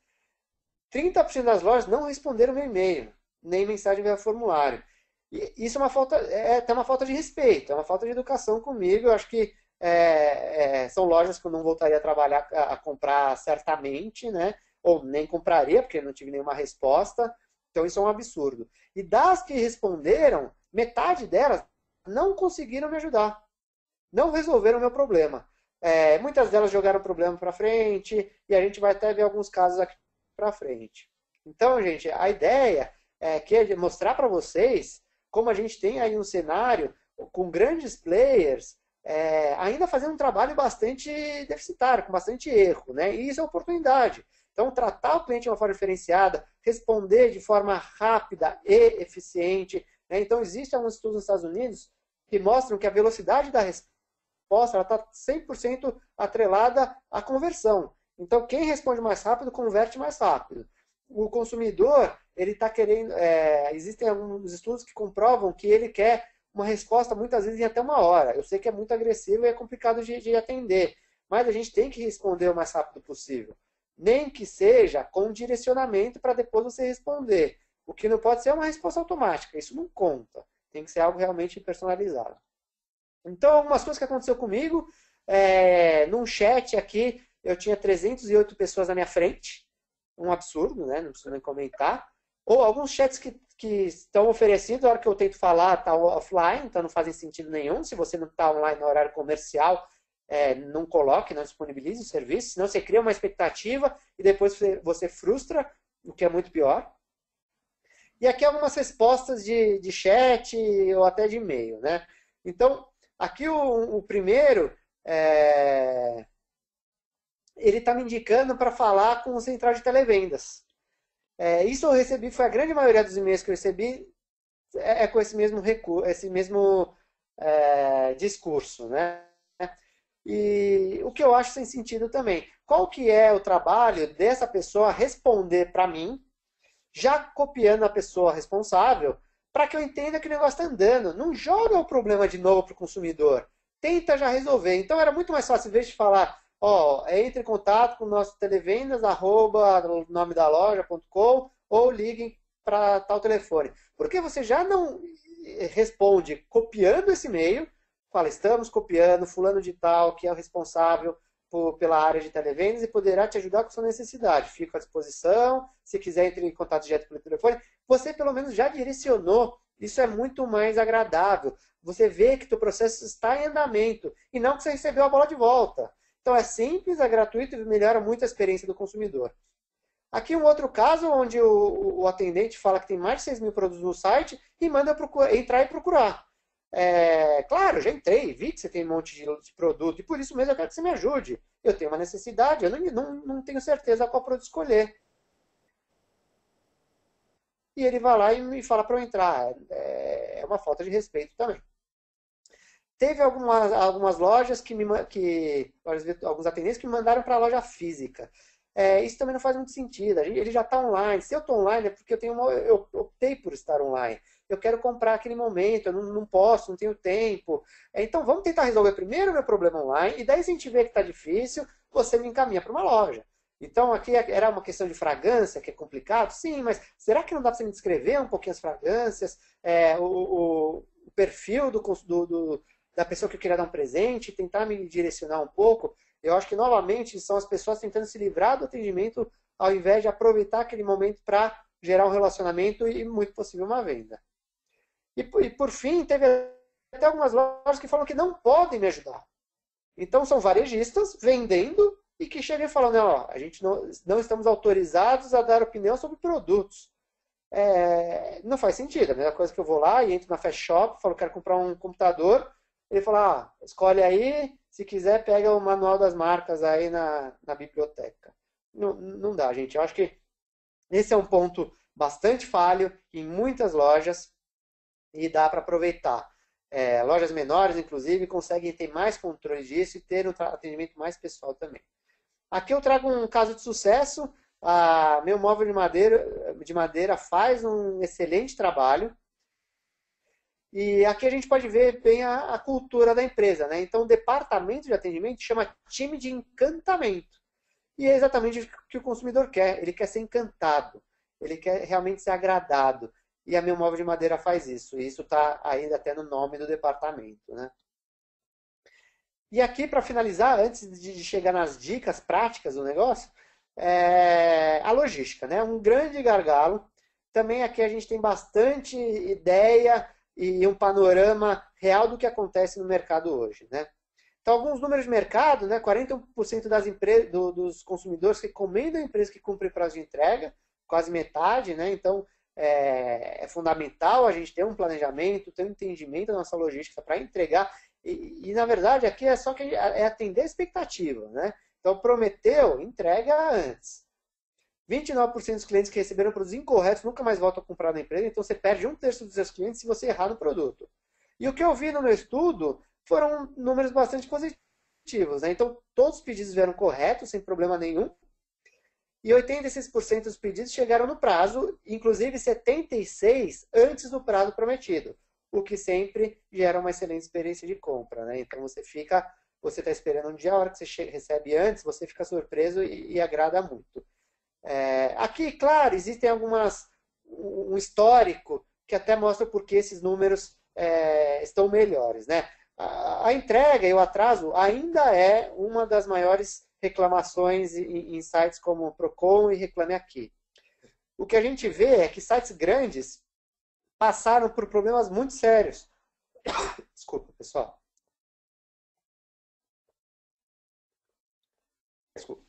30% das lojas não responderam meu e-mail, nem mensagem via formulário. E isso é uma falta de respeito, é uma falta de educação comigo. Eu acho que são lojas que eu não voltaria a trabalhar, a comprar certamente, né? Ou nem compraria, porque não tive nenhuma resposta. Então isso é um absurdo. E das que responderam, metade delas não conseguiram me ajudar. Não resolveram o meu problema. Muitas delas jogaram o problema para frente, e a gente vai até ver alguns casos aqui para frente. Então, gente, a ideia é mostrar para vocês como a gente tem aí um cenário com grandes players ainda fazendo um trabalho bastante deficitário, com bastante erro, né? E isso é oportunidade. Então, tratar o cliente de uma forma diferenciada, responder de forma rápida e eficiente, né? Então, existem alguns estudos nos Estados Unidos que mostram que a velocidade da resposta está 100% atrelada à conversão. Então, quem responde mais rápido, converte mais rápido. O consumidor, ele está querendo... existem alguns estudos que comprovam que ele quer uma resposta, muitas vezes, em até 1 hora. Eu sei que é muito agressivo e é complicado de atender, mas a gente tem que responder o mais rápido possível. Nem que seja com direcionamento para depois você responder. O que não pode ser uma resposta automática. Isso não conta. Tem que ser algo realmente personalizado. Então, algumas coisas que aconteceu comigo. Num chat aqui, eu tinha 308 pessoas na minha frente. Um absurdo, né? Não preciso nem comentar. Ou alguns chats que estão oferecidos, na hora que eu tento falar, está offline, então não fazem sentido nenhum. Se você não está online no horário comercial, não coloque, não disponibilize o serviço, senão você cria uma expectativa e depois você frustra, o que é muito pior. E aqui algumas respostas de chat ou até de e-mail, né? Então, aqui o primeiro, ele está me indicando para falar com o central de televendas. Isso eu recebi, foi a grande maioria dos e-mails que eu recebi, com esse mesmo discurso, né? E o que eu acho sem sentido também. Qual que é o trabalho dessa pessoa responder para mim, já copiando a pessoa responsável, para que eu entenda que o negócio está andando. Não joga o problema de novo para o consumidor. Tenta já resolver. Então era muito mais fácil, em vez de falar, entre em contato com o nosso televendas, nome da loja.com, ou liguem para tal telefone. Porque você já não responde copiando esse e-mail, fala, estamos copiando fulano de tal, que é o responsável pela área de televendas e poderá te ajudar com sua necessidade. Fico à disposição, se quiser entre em contato direto pelo telefone. Você pelo menos já direcionou. Isso é muito mais agradável. Você vê que o processo está em andamento e não que você recebeu a bola de volta. Então é simples, é gratuito e melhora muito a experiência do consumidor. Aqui um outro caso onde o atendente fala que tem mais de 6 mil produtos no site e manda entrar e procurar. Claro, já entrei, vi que você tem um monte de produto e por isso mesmo eu quero que você me ajude. Eu tenho uma necessidade, eu não tenho certeza qual produto escolher. E ele vai lá e me fala para eu entrar. É uma falta de respeito também. Teve algumas lojas alguns atendentes que me mandaram para a loja física. Isso também não faz muito sentido. Ele já está online. Se eu estou online é porque eu optei por estar online. Eu quero comprar aquele momento, eu não posso, não tenho tempo. Então vamos tentar resolver primeiro o meu problema online e daí se a gente vê que está difícil, você me encaminha para uma loja. Então aqui era uma questão de fragrância, que é complicado? Sim, mas será que não dá para você me descrever um pouquinho as fragrâncias, o perfil da pessoa que eu queria dar um presente, tentar me direcionar um pouco? Eu acho que, novamente, são as pessoas tentando se livrar do atendimento ao invés de aproveitar aquele momento para gerar um relacionamento e, muito possível, uma venda. E por fim, teve até algumas lojas que falam que não podem me ajudar. Então, são varejistas vendendo e que chegam falando, a gente não estamos autorizados a dar opinião sobre produtos. Não faz sentido. A mesma coisa que eu vou lá e entro na Fast Shop, falo, quero comprar um computador, ele fala, escolhe aí, se quiser pega o manual das marcas aí na biblioteca. Não dá, gente. Eu acho que esse é um ponto bastante falho em muitas lojas e dá para aproveitar. Lojas menores, inclusive, conseguem ter mais controle disso e ter um atendimento mais pessoal também. Aqui eu trago um caso de sucesso. Meu móvel de madeira faz um excelente trabalho. E aqui a gente pode ver bem a cultura da empresa, né? Então, o departamento de atendimento chama time de encantamento. E é exatamente o que o consumidor quer. Ele quer ser encantado. Ele quer realmente ser agradado. E a Meu Móvel de Madeira faz isso. E isso está ainda até no nome do departamento, né? E aqui, para finalizar, antes de chegar nas dicas práticas do negócio, a logística, né? Um grande gargalo. Também aqui a gente tem bastante ideia e um panorama real do que acontece no mercado hoje, né? Então, alguns números de mercado, né? 41% dos consumidores recomendam empresas que cumprem prazo de entrega, quase metade, né? Então, é fundamental a gente ter um planejamento, ter um entendimento da nossa logística para entregar. Na verdade, aqui é só que é atender a expectativa, né? Então, prometeu, entrega antes. 29% dos clientes que receberam produtos incorretos nunca mais voltam a comprar na empresa, então você perde 1/3 dos seus clientes se você errar no produto. E o que eu vi no meu estudo foram números bastante positivos, né? Então, todos os pedidos vieram corretos, sem problema nenhum, e 86% dos pedidos chegaram no prazo, inclusive 76% antes do prazo prometido, o que sempre gera uma excelente experiência de compra, né? Então, você está esperando um dia, a hora que você recebe antes, você fica surpreso e agrada muito. Aqui, claro, existem um histórico que até mostra por que esses números estão melhores, né? A entrega e o atraso ainda é uma das maiores reclamações em sites como o Procon e Reclame Aqui. O que a gente vê é que sites grandes passaram por problemas muito sérios. Desculpa, pessoal. Desculpa.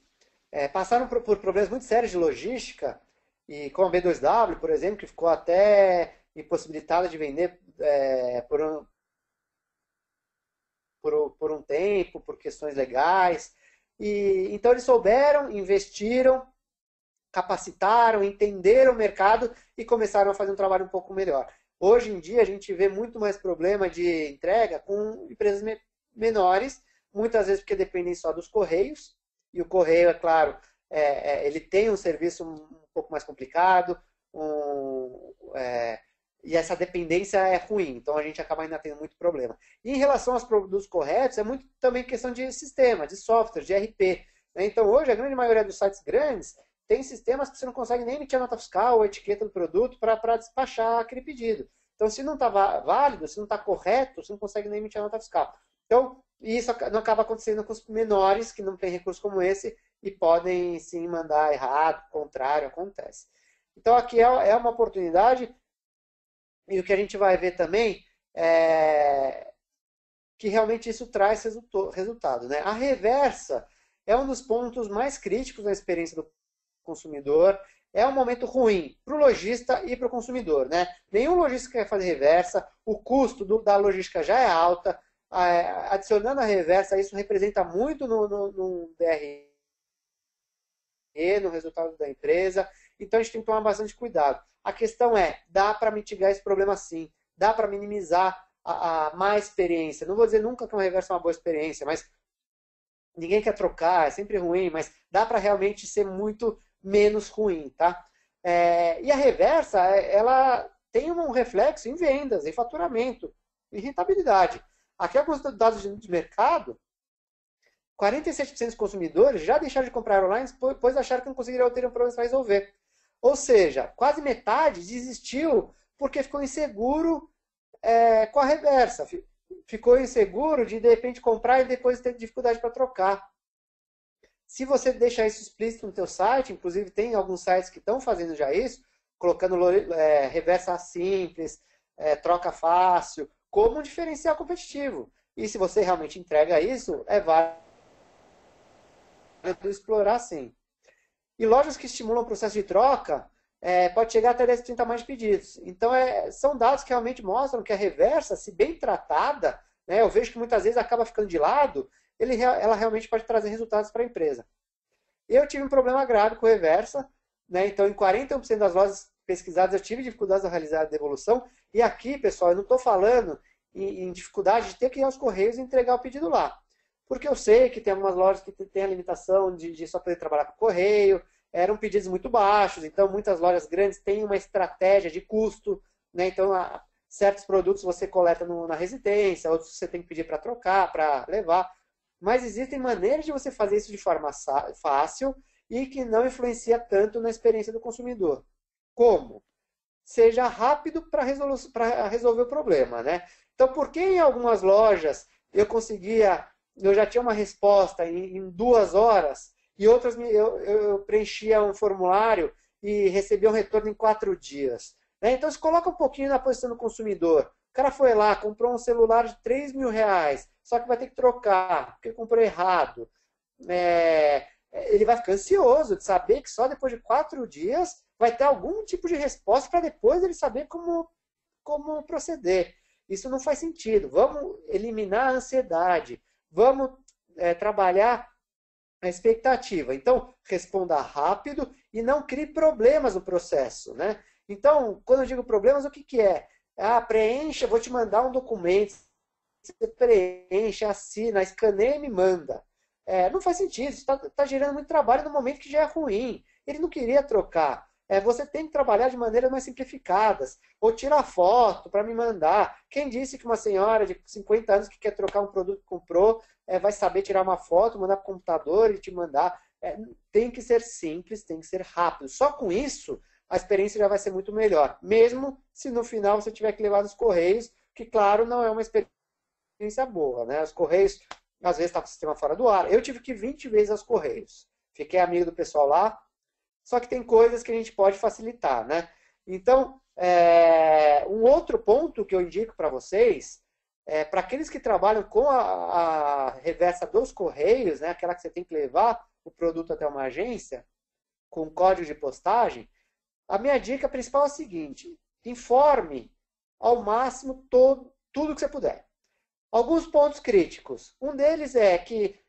Passaram por problemas muito sérios de logística, e como a B2W, por exemplo, que ficou até impossibilitada de vender por um tempo, por questões legais. Então eles souberam, investiram, capacitaram, entenderam o mercado e começaram a fazer um trabalho um pouco melhor. Hoje em dia a gente vê muito mais problema de entrega com empresas menores, muitas vezes porque dependem só dos correios, e o correio, é claro, ele tem um serviço um pouco mais complicado, e essa dependência é ruim, então a gente acaba ainda tendo muito problema. E em relação aos produtos corretos, é muito também questão de sistema, de software, de ERP. Né? Então hoje a grande maioria dos sites grandes tem sistemas que você não consegue nem emitir a nota fiscal ou a etiqueta do produto para despachar aquele pedido. Então se não está válido, se não está correto, você não consegue nem emitir a nota fiscal. Então isso não acaba acontecendo com os menores que não têm recurso como esse e podem sim mandar errado, contrário, acontece. Então aqui é uma oportunidade. E o que a gente vai ver também é que realmente isso traz resultado. Né? A reversa é um dos pontos mais críticos na experiência do consumidor. É um momento ruim para o lojista e para o consumidor. Né? Nenhum lojista quer fazer reversa, o custo da logística já é alta. Adicionando a reversa, isso representa muito no DRE, no resultado da empresa. Então a gente tem que tomar bastante cuidado. A questão dá para mitigar esse problema sim, dá para minimizar a má experiência. Não vou dizer nunca que uma reversa é uma boa experiência, mas ninguém quer trocar, é sempre ruim, mas dá para realmente ser muito menos ruim, tá? E a reversa, ela tem um reflexo em vendas, em faturamento, em rentabilidade. Aqui alguns dados de mercado, 47% dos consumidores já deixaram de comprar online, pois acharam que não conseguiriam ter um problema para resolver. Ou seja, quase metade desistiu porque ficou inseguro com a reversa. Ficou inseguro de repente comprar e depois ter dificuldade para trocar. Se você deixar isso explícito no teu site, inclusive tem alguns sites que estão fazendo já isso, colocando reversa simples, troca fácil, como um diferencial competitivo. E se você realmente entrega isso, válido explorar sim. E lojas que estimulam o processo de troca, pode chegar até 10 a 30 mais de pedidos. Então, são dados que realmente mostram que a reversa, se bem tratada, né, eu vejo que muitas vezes acaba ficando de lado, ela realmente pode trazer resultados para a empresa. Eu tive um problema grave com reversa, né, então em 41% das lojas pesquisadas eu tive dificuldades a realizar a devolução, e aqui, pessoal, eu não estou falando em dificuldade de ter que ir aos correios e entregar o pedido lá. Porque eu sei que tem algumas lojas que têm a limitação de só poder trabalhar com correio, eram pedidos muito baixos, então muitas lojas grandes têm uma estratégia de custo, né? Então certos produtos você coleta na residência, outros você tem que pedir para trocar, para levar. Mas existem maneiras de você fazer isso de forma fácil e que não influencia tanto na experiência do consumidor. Como? Seja rápido para resolver o problema. Né? Então, por que em algumas lojas eu conseguia eu já tinha uma resposta em 2 horas, e outras eu preenchia um formulário e recebia um retorno em 4 dias. Né? Então, se coloca um pouquinho na posição do consumidor. O cara foi lá, comprou um celular de R$ 3.000, só que vai ter que trocar, porque comprou errado. Ele vai ficar ansioso de saber que só depois de 4 dias vai ter algum tipo de resposta para depois ele saber como proceder. Isso não faz sentido. Vamos eliminar a ansiedade. Vamos trabalhar a expectativa. Então, responda rápido e não crie problemas no processo. Né? Então, quando eu digo problemas, o que é? Preencha, vou te mandar um documento. Você preenche, assina, escaneia e me manda. Não faz sentido. Isso está gerando muito trabalho no momento que já é ruim. Ele não queria trocar. Você tem que trabalhar de maneiras mais simplificadas. Ou tirar foto para me mandar. Quem disse que uma senhora de 50 anos que quer trocar um produto que comprou vai saber tirar uma foto, mandar para o computador e te mandar? Tem que ser simples, tem que ser rápido. Só com isso, a experiência já vai ser muito melhor. Mesmo se no final você tiver que levar nos Correios, que claro, não é uma experiência boa. Né? Os Correios, às vezes, está com o sistema fora do ar. Eu tive que ir 20 vezes aos Correios. Fiquei amigo do pessoal lá. Só que tem coisas que a gente pode facilitar, né? Então, um outro ponto que eu indico para vocês, para aqueles que trabalham com a reversa dos Correios, né? Aquela que você tem que levar o produto até uma agência, com código de postagem, a minha dica principal é a seguinte: informe ao máximo tudo que você puder. Alguns pontos críticos. Um deles é que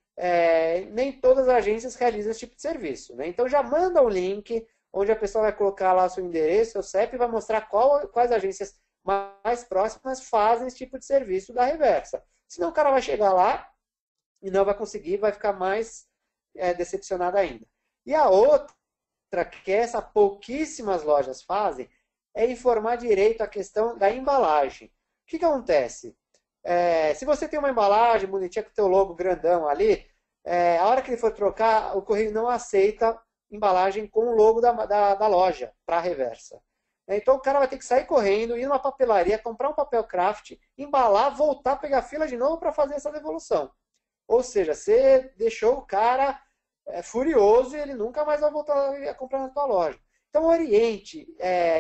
nem todas as agências realizam esse tipo de serviço. Né? Então já manda um link onde a pessoa vai colocar lá seu endereço, seu CEP e vai mostrar quais agências mais próximas fazem esse tipo de serviço da reversa. Senão o cara vai chegar lá e não vai conseguir, vai ficar mais decepcionado ainda. E a outra, que essas pouquíssimas lojas fazem, é informar direito a questão da embalagem. O que acontece? Se você tem uma embalagem bonitinha com o teu logo grandão ali, a hora que ele for trocar, o correio não aceita embalagem com o logo da loja para a reversa. Então o cara vai ter que sair correndo, ir numa papelaria, comprar um papel craft, embalar, voltar, pegar fila de novo para fazer essa devolução. Ou seja, você deixou o cara furioso e ele nunca mais vai voltar a comprar na tua loja. Então oriente,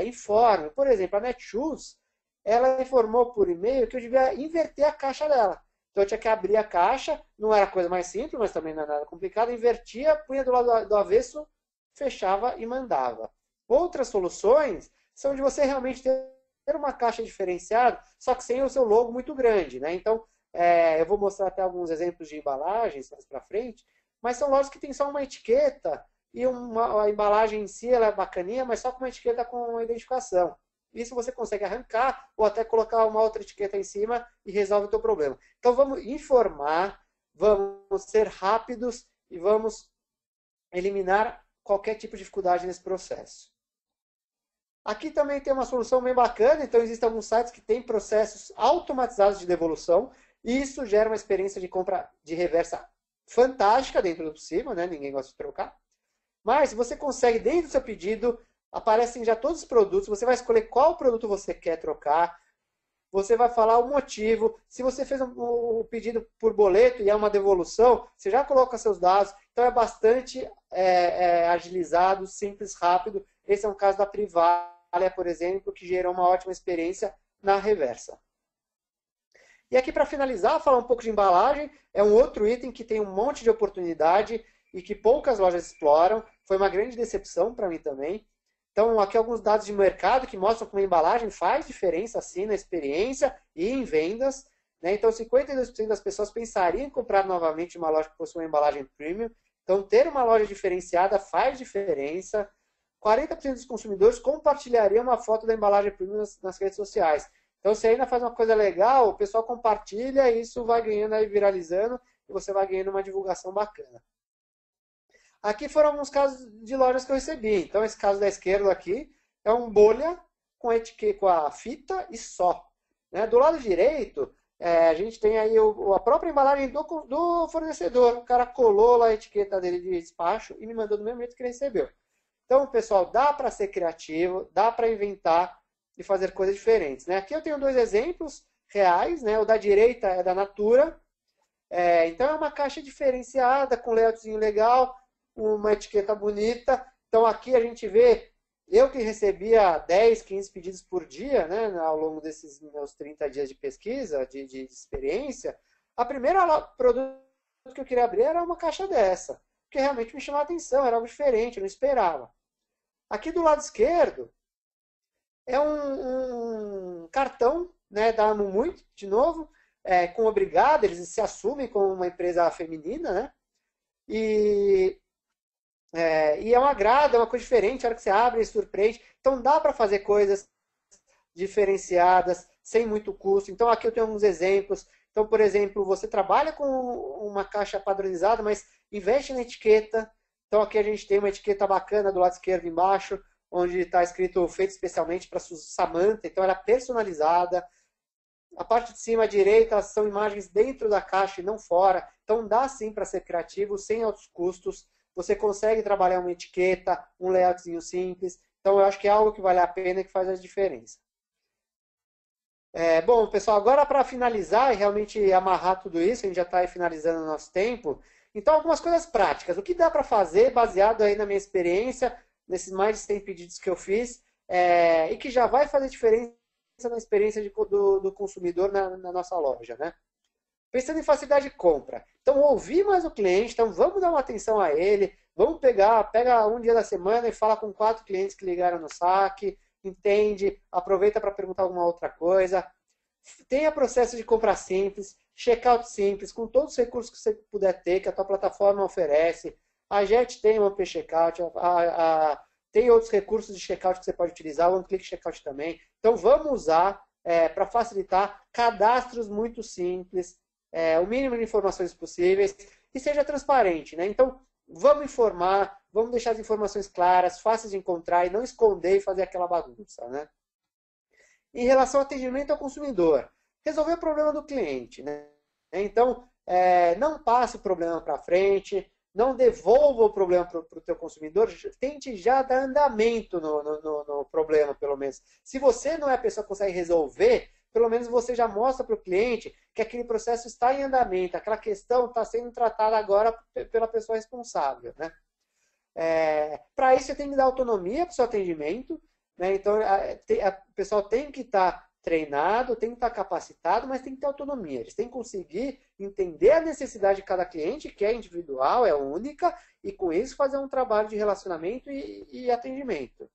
informe. Por exemplo, a Netshoes, ela informou por e-mail que eu devia inverter a caixa dela. Então eu tinha que abrir a caixa, não era a coisa mais simples, mas também não era nada complicado, invertia, punha do lado do avesso, fechava e mandava. Outras soluções são de você realmente ter uma caixa diferenciada, só que sem o seu logo muito grande. Né? Então, eu vou mostrar até alguns exemplos de embalagens mais para frente, mas são lojas que tem só uma etiqueta e a embalagem em si ela é bacaninha, mas só com uma etiqueta com uma identificação. Isso você consegue arrancar ou até colocar uma outra etiqueta em cima e resolve o teu problema. Então vamos informar, vamos ser rápidos e vamos eliminar qualquer tipo de dificuldade nesse processo. Aqui também tem uma solução bem bacana, então existem alguns sites que têm processos automatizados de devolução e isso gera uma experiência de compra de reversa fantástica dentro do possível, né? Ninguém gosta de trocar. Mas você consegue, dentro do seu pedido, aparecem já todos os produtos, você vai escolher qual produto você quer trocar, você vai falar o motivo, se você fez um pedido por boleto e é uma devolução, você já coloca seus dados, então é bastante agilizado, simples, rápido. Esse é um caso da Privalha, por exemplo, que gerou uma ótima experiência na reversa. E aqui para finalizar, falar um pouco de embalagem, é um outro item que tem um monte de oportunidade e que poucas lojas exploram, foi uma grande decepção para mim também. Então, aqui alguns dados de mercado que mostram como a embalagem faz diferença, assim, na experiência e em vendas. Né? Então, 52% das pessoas pensariam em comprar novamente uma loja que possui uma embalagem premium. Então, ter uma loja diferenciada faz diferença. 40% dos consumidores compartilhariam uma foto da embalagem premium nas redes sociais. Então, se ainda faz uma coisa legal, o pessoal compartilha e isso vai ganhando aí, viralizando, e você vai ganhando uma divulgação bacana. Aqui foram alguns casos de lojas que eu recebi. Então, esse caso da esquerda aqui é um bolha com a fita e só. Né? Do lado direito, a gente tem aí a própria embalagem do fornecedor. O cara colou lá a etiqueta dele de despacho e me mandou do mesmo jeito que ele recebeu. Então, pessoal, dá para ser criativo, dá para inventar e fazer coisas diferentes. Né? Aqui eu tenho dois exemplos reais. Né? O da direita é da Natura. Então é uma caixa diferenciada, com layoutzinho legal, uma etiqueta bonita. Então aqui a gente vê, eu que recebia 10, 15 pedidos por dia, né, ao longo desses meus 30 dias de pesquisa, de experiência, a primeira produto que eu queria abrir era uma caixa dessa, que realmente me chamou a atenção, era algo diferente, eu não esperava. Aqui do lado esquerdo é um cartão, né, da Amo Muito, de novo, com obrigado, eles se assumem como uma empresa feminina, né? E é um agrado, é uma coisa diferente, a hora que você abre, ele surpreende. Então dá para fazer coisas diferenciadas, sem muito custo. Então aqui eu tenho alguns exemplos. Então, por exemplo, você trabalha com uma caixa padronizada, mas investe na etiqueta. Então aqui a gente tem uma etiqueta bacana do lado esquerdo embaixo, onde está escrito feito especialmente para Samantha. Então ela é personalizada. A parte de cima à direita são imagens dentro da caixa e não fora. Então dá sim para ser criativo, sem altos custos. Você consegue trabalhar uma etiqueta, um layoutzinho simples. Então eu acho que é algo que vale a pena e que faz a diferença. Bom, pessoal, agora para finalizar e realmente amarrar tudo isso, a gente já está finalizando o nosso tempo. Então, algumas coisas práticas. O que dá para fazer, baseado aí na minha experiência, nesses mais de 100 pedidos que eu fiz, e que já vai fazer diferença na experiência do consumidor na nossa loja, né? Pensando em facilidade de compra. Então, ouvir mais o cliente, então vamos dar uma atenção a ele, vamos pega um dia da semana e fala com 4 clientes que ligaram no saque, entende, aproveita para perguntar alguma outra coisa. Tenha processo de compra simples, checkout simples, com todos os recursos que você puder ter, que a tua plataforma oferece. A Jet tem um OP Checkout, tem outros recursos de checkout que você pode utilizar, o One-Click Checkout também. Então, vamos usar para facilitar cadastros muito simples, o mínimo de informações possíveis e seja transparente, né? Então, vamos informar, vamos deixar as informações claras, fáceis de encontrar e não esconder e fazer aquela bagunça, né? Em relação ao atendimento ao consumidor, resolver o problema do cliente, né? Então, não passe o problema para frente, não devolva o problema para o teu consumidor, tente já dar andamento no problema, pelo menos. Se você não é a pessoa que consegue resolver, pelo menos você já mostra para o cliente que aquele processo está em andamento, aquela questão está sendo tratada agora pela pessoa responsável, né? Para isso, você tem que dar autonomia para o seu atendimento, né? Então, o pessoal tem que estar treinado, tem que estar capacitado, mas tem que ter autonomia. Eles têm que conseguir entender a necessidade de cada cliente, que é individual, é única, e com isso fazer um trabalho de relacionamento e atendimento.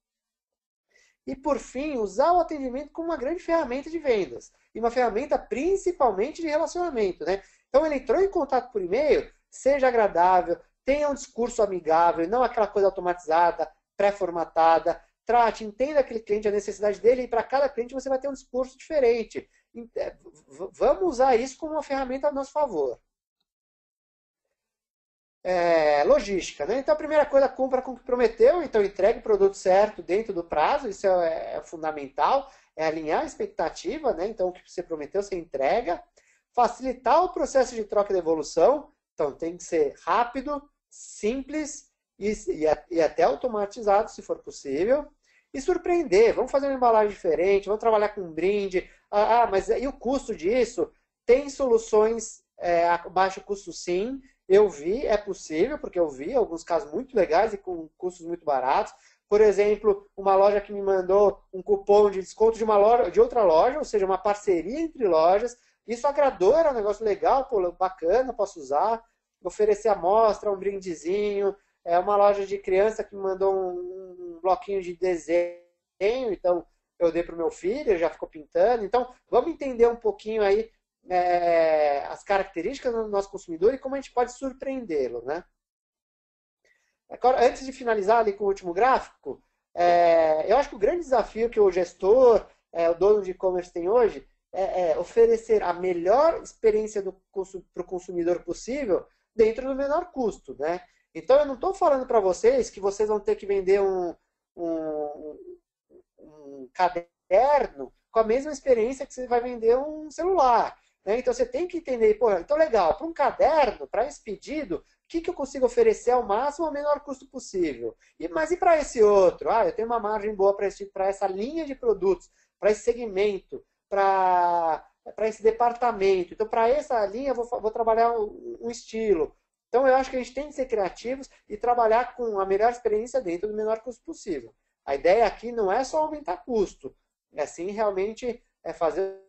E, por fim, usar o atendimento como uma grande ferramenta de vendas. E uma ferramenta principalmente de relacionamento, né? Então, ele entrou em contato por e-mail, seja agradável, tenha um discurso amigável, não aquela coisa automatizada, pré-formatada. Trate, entenda aquele cliente, a necessidade dele, e para cada cliente você vai ter um discurso diferente. Vamos usar isso como uma ferramenta a nosso favor. Logística, né? Então a primeira coisa, cumpra com o que prometeu, então entregue o produto certo dentro do prazo, isso é fundamental, é alinhar a expectativa, né? Então o que você prometeu, você entrega. Facilitar o processo de troca e devolução, então tem que ser rápido, simples e até automatizado, se for possível. E surpreender, vamos fazer uma embalagem diferente, vamos trabalhar com um brinde. Mas e o custo disso? Tem soluções a baixo custo, sim. Eu vi, é possível, porque eu vi alguns casos muito legais e com custos muito baratos. Por exemplo, uma loja que me mandou um cupom de desconto de outra loja, ou seja, uma parceria entre lojas. Isso agradou, era um negócio legal, pô, bacana, posso usar. Oferecer amostra, um brindezinho. Uma loja de criança que me mandou um bloquinho de desenho, então eu dei para o meu filho, ele já ficou pintando. Então, vamos entender um pouquinho aí as características do nosso consumidor e como a gente pode surpreendê-lo, né? Agora, antes de finalizar ali com o último gráfico, eu acho que o grande desafio que o gestor, o dono de e-commerce tem hoje, é oferecer a melhor experiência para o consumidor possível dentro do menor custo, né? Então, eu não estou falando para vocês que vocês vão ter que vender um caderno com a mesma experiência que você vai vender um celular. Né? Então, você tem que entender, pô, então legal, para um caderno, para esse pedido, o que eu consigo oferecer ao máximo ao menor custo possível? Mas e para esse outro? Eu tenho uma margem boa para essa linha de produtos, para esse segmento, para para esse departamento. Então, para essa linha, vou trabalhar um estilo. Então, eu acho que a gente tem que ser criativos e trabalhar com a melhor experiência dentro do menor custo possível. A ideia aqui não é só aumentar custo, é sim realmente fazer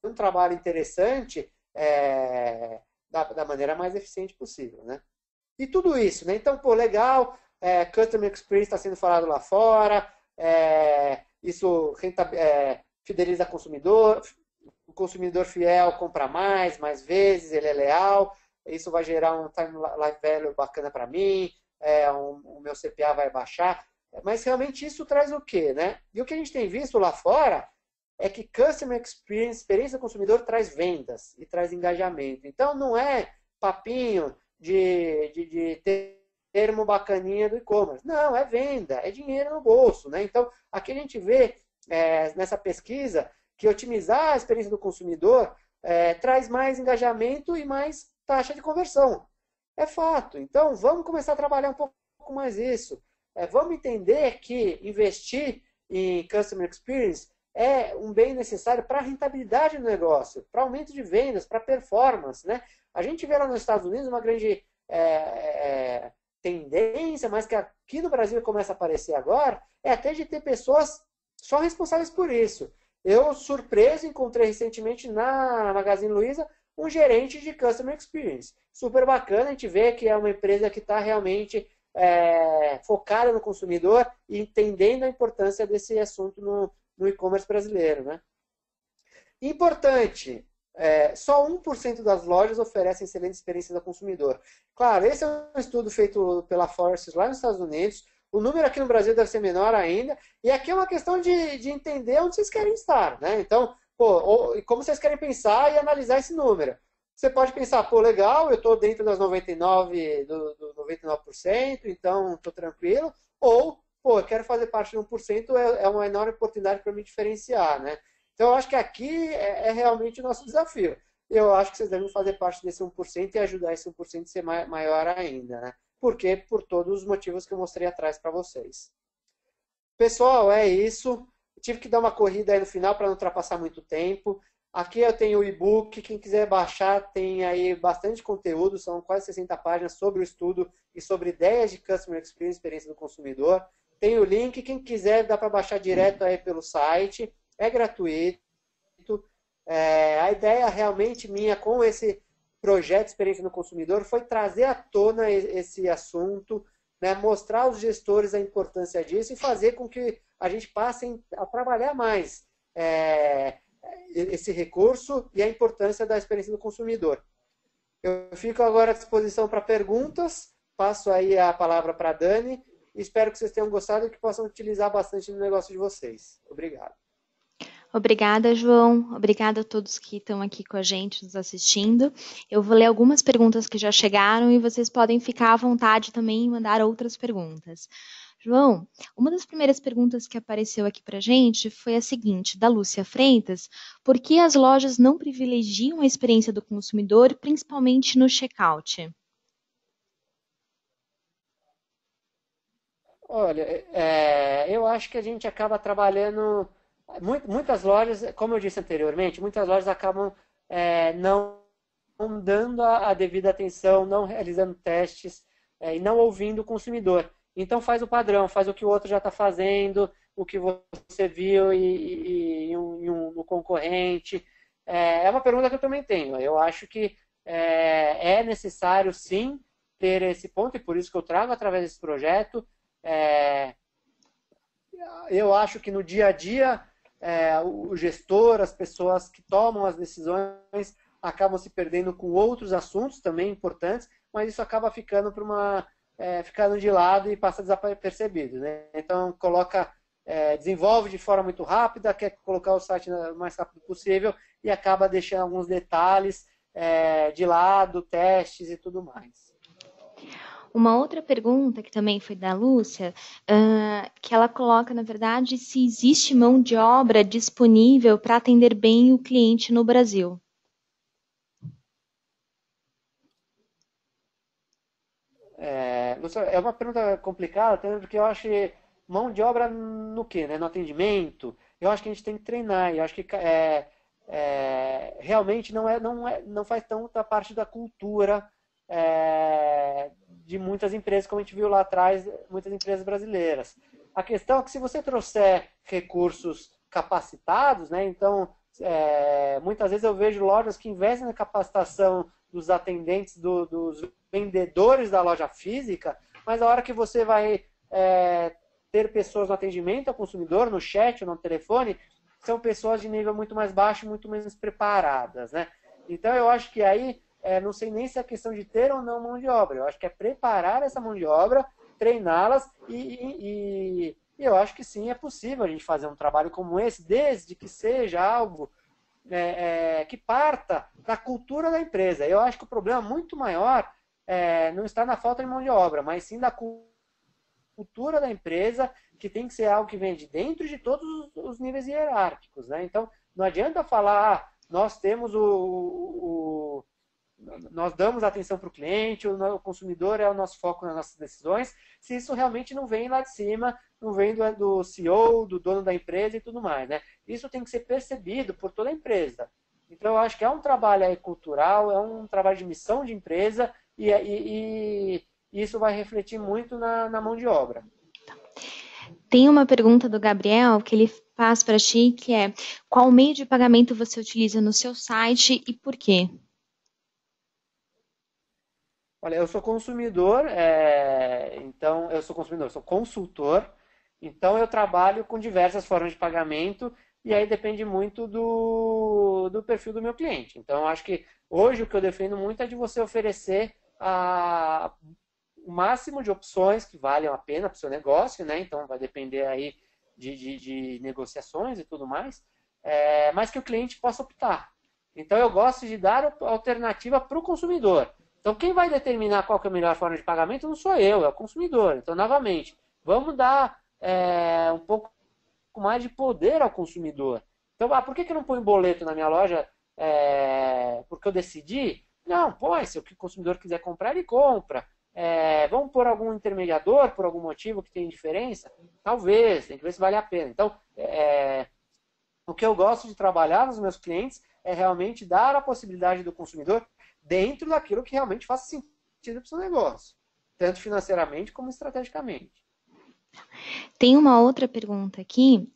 um trabalho interessante da maneira mais eficiente possível, né? E tudo isso, né? Então, pô, legal, Customer Experience está sendo falado lá fora, isso fideliza o consumidor fiel compra mais vezes, ele é leal, isso vai gerar um time life value bacana para mim, o meu CPA vai baixar, mas realmente isso traz o quê, né? E o que a gente tem visto lá fora é que Customer Experience, experiência do consumidor, traz vendas e traz engajamento. Então, não é papinho de termo bacaninha do e-commerce. Não, é venda, é dinheiro no bolso, né? Então, aqui a gente vê nessa pesquisa que otimizar a experiência do consumidor traz mais engajamento e mais taxa de conversão. É fato. Então, vamos começar a trabalhar um pouco mais isso. Vamos entender que investir em Customer Experience é um bem necessário para a rentabilidade do negócio, para aumento de vendas, para performance, né? A gente vê lá nos Estados Unidos uma grande tendência, mas que aqui no Brasil começa a aparecer agora, é até de ter pessoas só responsáveis por isso. Eu, surpreso, encontrei recentemente na Magazine Luiza um gerente de Customer Experience. Super bacana, a gente vê que é uma empresa que está realmente focada no consumidor e entendendo a importância desse assunto no e-commerce brasileiro, né? Importante, só 1% das lojas oferecem excelente experiência do consumidor. Claro, esse é um estudo feito pela Forces lá nos Estados Unidos. O número aqui no Brasil deve ser menor ainda. E aqui é uma questão de entender onde vocês querem estar, né? Então, como vocês querem pensar e analisar esse número. Você pode pensar, pô, legal, eu estou dentro das 99%, do 99%, então estou tranquilo. Ou, pô, eu quero fazer parte de 1%, é uma enorme oportunidade para me diferenciar, né? Então, eu acho que aqui é realmente o nosso desafio. Eu acho que vocês devem fazer parte desse 1% e ajudar esse 1% a ser maior ainda, né? Por quê? Por todos os motivos que eu mostrei atrás para vocês. Pessoal, é isso. Eu tive que dar uma corrida aí no final para não ultrapassar muito tempo. Aqui eu tenho o e-book. Quem quiser baixar, tem aí bastante conteúdo. São quase 60 páginas sobre o estudo e sobre ideias de Customer Experience, experiência do consumidor. Tem o link. Quem quiser, dá para baixar direto aí pelo site. É gratuito. A ideia realmente minha com esse projeto Experiência no Consumidor foi trazer à tona esse assunto, né, mostrar aos gestores a importância disso e fazer com que a gente passe a trabalhar mais esse recurso e a importância da experiência do consumidor. Eu fico agora à disposição para perguntas, passo aí a palavra para a Dani e espero que vocês tenham gostado e que possam utilizar bastante no negócio de vocês. Obrigado. Obrigada, João. Obrigada a todos que estão aqui com a gente, nos assistindo. Eu vou ler algumas perguntas que já chegaram e vocês podem ficar à vontade também e mandar outras perguntas. João, uma das primeiras perguntas que apareceu aqui para a gente foi a seguinte, da Lúcia Freitas: por que as lojas não privilegiam a experiência do consumidor, principalmente no checkout? Olha, eu acho que a gente acaba trabalhando. Muitas lojas, como eu disse anteriormente, muitas lojas acabam não dando a devida atenção, não realizando testes e não ouvindo o consumidor. Então faz o padrão, faz o que o outro já está fazendo, o que você viu no concorrente. É uma pergunta que eu também tenho. Eu acho que é necessário, sim, ter esse ponto, e por isso que eu trago através desse projeto. Eu acho que no dia a dia, o gestor, as pessoas que tomam as decisões acabam se perdendo com outros assuntos também importantes, mas isso acaba ficando ficando de lado e passa desapercebido, né? Então desenvolve de forma muito rápida, quer colocar o site o mais rápido possível e acaba deixando alguns detalhes de lado, testes e tudo mais. Uma outra pergunta, que também foi da Lúcia, que ela coloca, na verdade, se existe mão de obra disponível para atender bem o cliente no Brasil. Lúcia, é uma pergunta complicada, porque eu acho que mão de obra no quê? Né? No atendimento? Eu acho que a gente tem que treinar. Eu acho que realmente não faz tanta parte da cultura de muitas empresas, como a gente viu lá atrás, muitas empresas brasileiras. A questão é que se você trouxer recursos capacitados, né, então, muitas vezes eu vejo lojas que investem na capacitação dos atendentes, dos vendedores da loja física, mas a hora que você vai ter pessoas no atendimento ao consumidor, no chat ou no telefone, são pessoas de nível muito mais baixo, muito menos preparadas, né? Então eu acho que aí, não sei nem se é questão de ter ou não mão de obra, eu acho que é preparar essa mão de obra, treiná-las e eu acho que sim, é possível a gente fazer um trabalho como esse, desde que seja algo que parta da cultura da empresa. Eu acho que o problema muito maior não está na falta de mão de obra, mas sim da cultura da empresa, que tem que ser algo que vem de dentro de todos os níveis hierárquicos, né? Então, não adianta falar, nós temos nós damos atenção para o cliente, o consumidor é o nosso foco nas nossas decisões, se isso realmente não vem lá de cima, não vem do CEO, do dono da empresa e tudo mais, né? Isso tem que ser percebido por toda a empresa. Então, eu acho que é um trabalho aí cultural, é um trabalho de missão de empresa e isso vai refletir muito na mão de obra. Tem uma pergunta do Gabriel que ele faz para ti, que é: qual meio de pagamento você utiliza no seu site e por quê? Olha, eu sou consumidor, então eu sou consumidor, sou consultor, então eu trabalho com diversas formas de pagamento e aí depende muito do perfil do meu cliente. Então, eu acho que hoje o que eu defendo muito é de você oferecer o máximo de opções que valham a pena para o seu negócio, né? Então vai depender aí de negociações e tudo mais, mas que o cliente possa optar. Então eu gosto de dar alternativa para o consumidor. Então quem vai determinar qual que é a melhor forma de pagamento não sou eu, é o consumidor. Então, novamente, vamos dar um pouco mais de poder ao consumidor. Então, por que eu não ponho boleto na minha loja porque eu decidi? Não, põe, se o consumidor quiser comprar, ele compra. Vamos por algum intermediador, por algum motivo que tem diferença? Talvez, tem que ver se vale a pena. Então, o que eu gosto de trabalhar nos meus clientes é realmente dar a possibilidade do consumidor dentro daquilo que realmente faça sentido para o seu negócio, tanto financeiramente como estrategicamente. Tem uma outra pergunta aqui,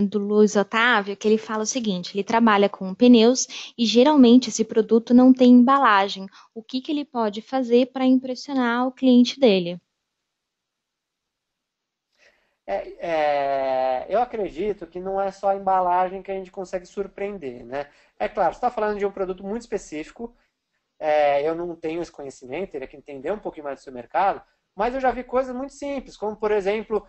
do Luiz Otávio, que ele fala o seguinte: ele trabalha com pneus e geralmente esse produto não tem embalagem. O que ele pode fazer para impressionar o cliente dele? Eu acredito que não é só a embalagem que a gente consegue surpreender, né? É claro, você está falando de um produto muito específico, eu não tenho esse conhecimento, teria que entender um pouquinho mais do seu mercado, mas eu já vi coisas muito simples, como, por exemplo,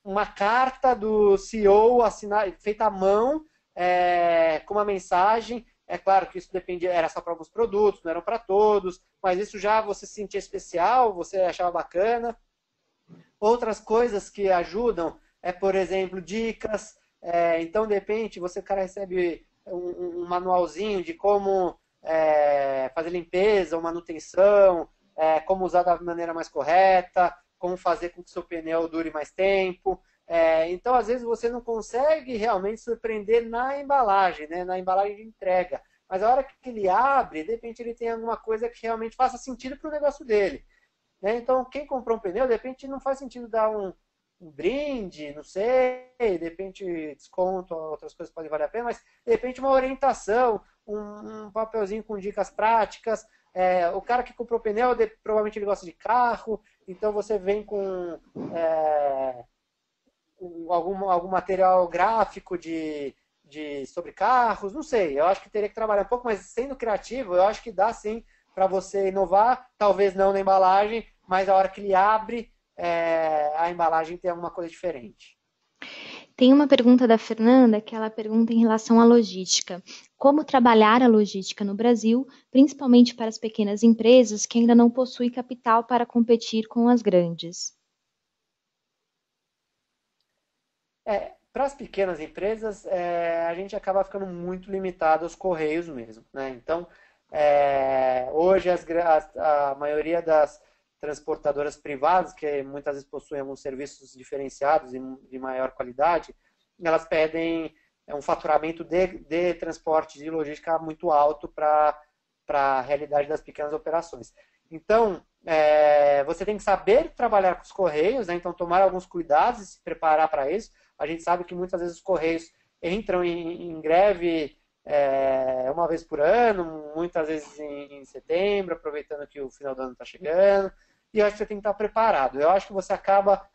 uma carta do CEO feita à mão, com uma mensagem. É claro que isso dependia, era só para alguns produtos, não eram para todos, mas isso já você se sentia especial, você achava bacana. Outras coisas que ajudam por exemplo, dicas. Então, de repente, cara recebe um manualzinho de como fazer limpeza ou manutenção, como usar da maneira mais correta, como fazer com que o seu pneu dure mais tempo. Então, às vezes, você não consegue realmente surpreender na embalagem, né? Na embalagem de entrega. Mas a hora que ele abre, de repente ele tem alguma coisa que realmente faça sentido para o negócio dele. Né? Então, quem comprou um pneu, de repente não faz sentido dar um brinde, não sei, de repente desconto, outras coisas podem valer a pena, mas de repente uma orientação, um papelzinho com dicas práticas. O cara que comprou pneu, provavelmente ele gosta de carro, então você vem com algum material gráfico sobre carros, não sei, eu acho que teria que trabalhar um pouco, mas sendo criativo, eu acho que dá sim para você inovar, talvez não na embalagem, mas a hora que ele abre, a embalagem tem alguma coisa diferente. Tem uma pergunta da Fernanda, que ela pergunta em relação à logística. Como trabalhar a logística no Brasil, principalmente para as pequenas empresas que ainda não possuem capital para competir com as grandes? Para as pequenas empresas, a gente acaba ficando muito limitado aos correios mesmo, né? Então, hoje a maioria das transportadoras privadas, que muitas vezes possuem alguns serviços diferenciados e de maior qualidade, elas pedem um faturamento de transporte de logística muito alto para a realidade das pequenas operações. Então, você tem que saber trabalhar com os Correios, né? Então tomar alguns cuidados e se preparar para isso. A gente sabe que muitas vezes os Correios entram em greve uma vez por ano, muitas vezes em setembro, aproveitando que o final do ano está chegando, e eu acho que você tem que estar preparado. Eu acho que você acaba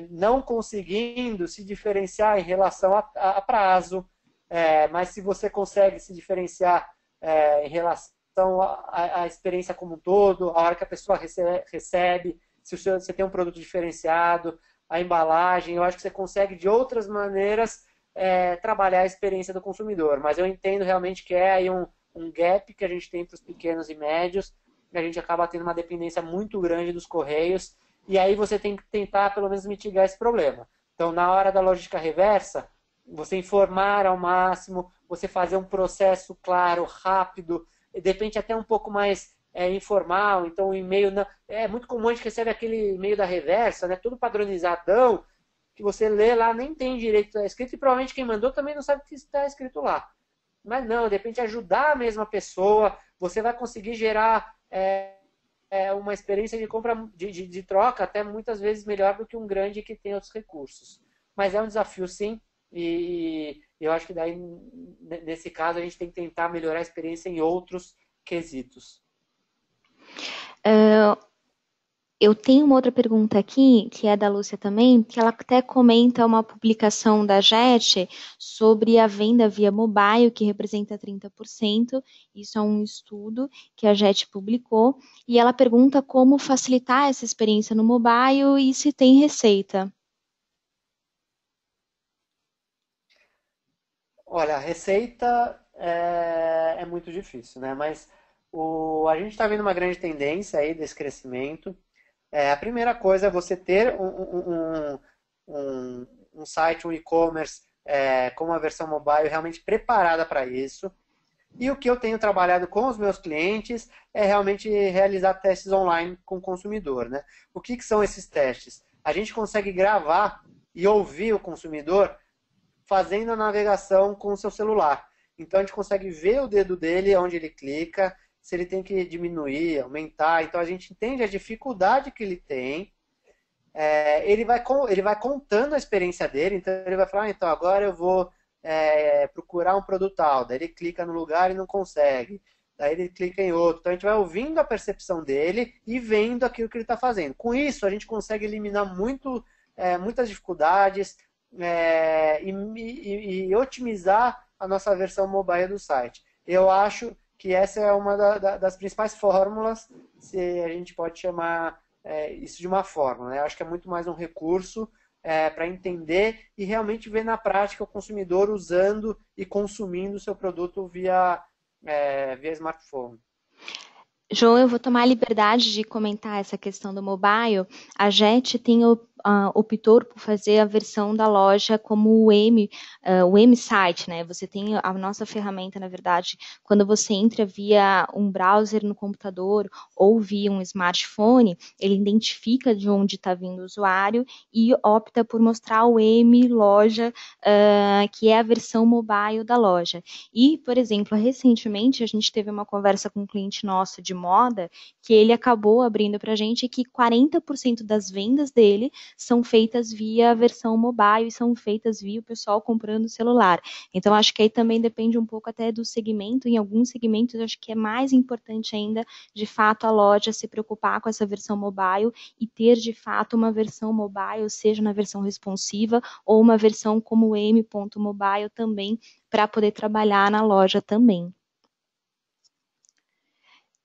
não conseguindo se diferenciar em relação a prazo, mas se você consegue se diferenciar em relação à experiência como um todo, a hora que a pessoa recebe, se você tem um produto diferenciado, a embalagem, eu acho que você consegue de outras maneiras trabalhar a experiência do consumidor. Mas eu entendo realmente que é aí um gap que a gente tem para os pequenos e médios, e a gente acaba tendo uma dependência muito grande dos correios, e aí você tem que tentar pelo menos mitigar esse problema. Então, na hora da logística reversa, você informar ao máximo, você fazer um processo claro, rápido, de repente até um pouco mais informal. Então, o e-mail é muito comum, a gente recebe aquele e-mail da reversa, né, tudo padronizadão, que você lê lá, nem tem direito que está escrito, e provavelmente quem mandou também não sabe o que está escrito lá. Mas não, de repente ajudar a mesma pessoa, você vai conseguir gerar uma experiência de compra, de troca, até muitas vezes melhor do que um grande que tem outros recursos. Mas é um desafio, sim, e eu acho que daí, nesse caso, a gente tem que tentar melhorar a experiência em outros quesitos. Eu tenho uma outra pergunta aqui, que é da Lúcia também, que ela até comenta uma publicação da JET sobre a venda via mobile, que representa 30%. Isso é um estudo que a JET publicou. E ela pergunta como facilitar essa experiência no mobile e se tem receita. Olha, a receita é muito difícil, né? Mas a gente está vendo uma grande tendência aí desse crescimento. A primeira coisa é você ter um site, um e-commerce com uma versão mobile realmente preparada para isso. E o que eu tenho trabalhado com os meus clientes é realmente realizar testes online com o consumidor, né? O que são esses testes? A gente consegue gravar e ouvir o consumidor fazendo a navegação com o seu celular. Então a gente consegue ver o dedo dele, onde ele clica, se ele tem que diminuir, aumentar. Então a gente entende a dificuldade que ele tem. Ele vai contando a experiência dele, então ele vai falar, então agora eu vou procurar um produto tal. Daí ele clica no lugar e não consegue. Daí ele clica em outro. Então a gente vai ouvindo a percepção dele e vendo aquilo que ele está fazendo. Com isso a gente consegue eliminar muitas dificuldades, e otimizar a nossa versão mobile do site. Eu acho que essa é uma das principais fórmulas, se a gente pode chamar isso de uma fórmula, né? Eu acho que é muito mais um recurso para entender e realmente ver na prática o consumidor usando e consumindo o seu produto via smartphone. João, eu vou tomar a liberdade de comentar essa questão do mobile. A JET optou por fazer a versão da loja como o M Site, né? Você tem a nossa ferramenta, na verdade, quando você entra via um browser no computador ou via um smartphone, ele identifica de onde está vindo o usuário e opta por mostrar o M Loja, que é a versão mobile da loja. E, por exemplo, recentemente a gente teve uma conversa com um cliente nosso de moda, que ele acabou abrindo para a gente que 40% das vendas dele são feitas via versão mobile e são feitas via o pessoal comprando celular. Então, acho que aí também depende um pouco até do segmento. Em alguns segmentos, acho que é mais importante ainda, de fato, a loja se preocupar com essa versão mobile e ter, de fato, uma versão mobile, seja na versão responsiva ou uma versão como o M.mobile também, para poder trabalhar na loja também.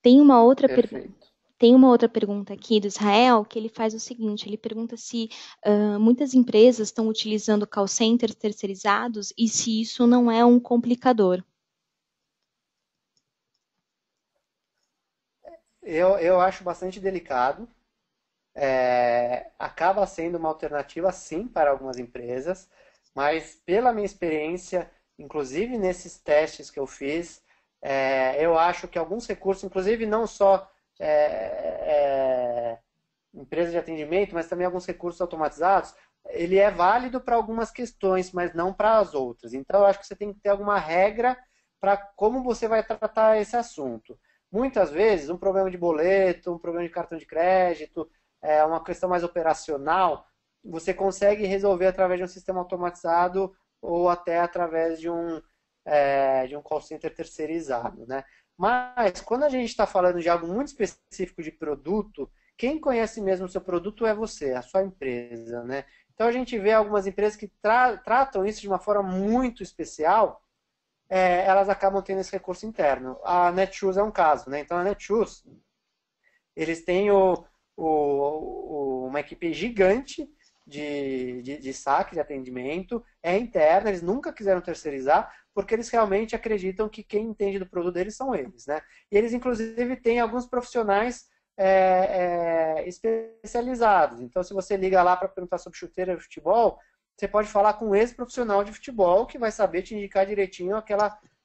Tem uma outra pergunta aqui do Israel, que ele faz o seguinte, ele pergunta se muitas empresas estão utilizando call centers terceirizados e se isso não é um complicador. Eu acho bastante delicado. Acaba sendo uma alternativa, sim, para algumas empresas, mas pela minha experiência, inclusive nesses testes que eu fiz, eu acho que alguns recursos, inclusive não só empresas de atendimento, mas também alguns recursos automatizados, ele é válido para algumas questões, mas não para as outras. Então, eu acho que você tem que ter alguma regra para como você vai tratar esse assunto. Muitas vezes, um problema de boleto, um problema de cartão de crédito, uma questão mais operacional, você consegue resolver através de um sistema automatizado ou até através de um call center terceirizado, né? Mas, quando a gente está falando de algo muito específico de produto, quem conhece mesmo o seu produto é você, a sua empresa, né? Então, a gente vê algumas empresas que tratam isso de uma forma muito especial, elas acabam tendo esse recurso interno. A Netshoes é um caso, né? Então, a Netshoes, eles têm uma equipe gigante de saque, de atendimento, é interna, eles nunca quiseram terceirizar, porque eles realmente acreditam que quem entende do produto deles são eles, né? E eles, inclusive, têm alguns profissionais especializados. Então, se você liga lá para perguntar sobre chuteira de futebol, você pode falar com um ex-profissional de futebol que vai saber te indicar direitinho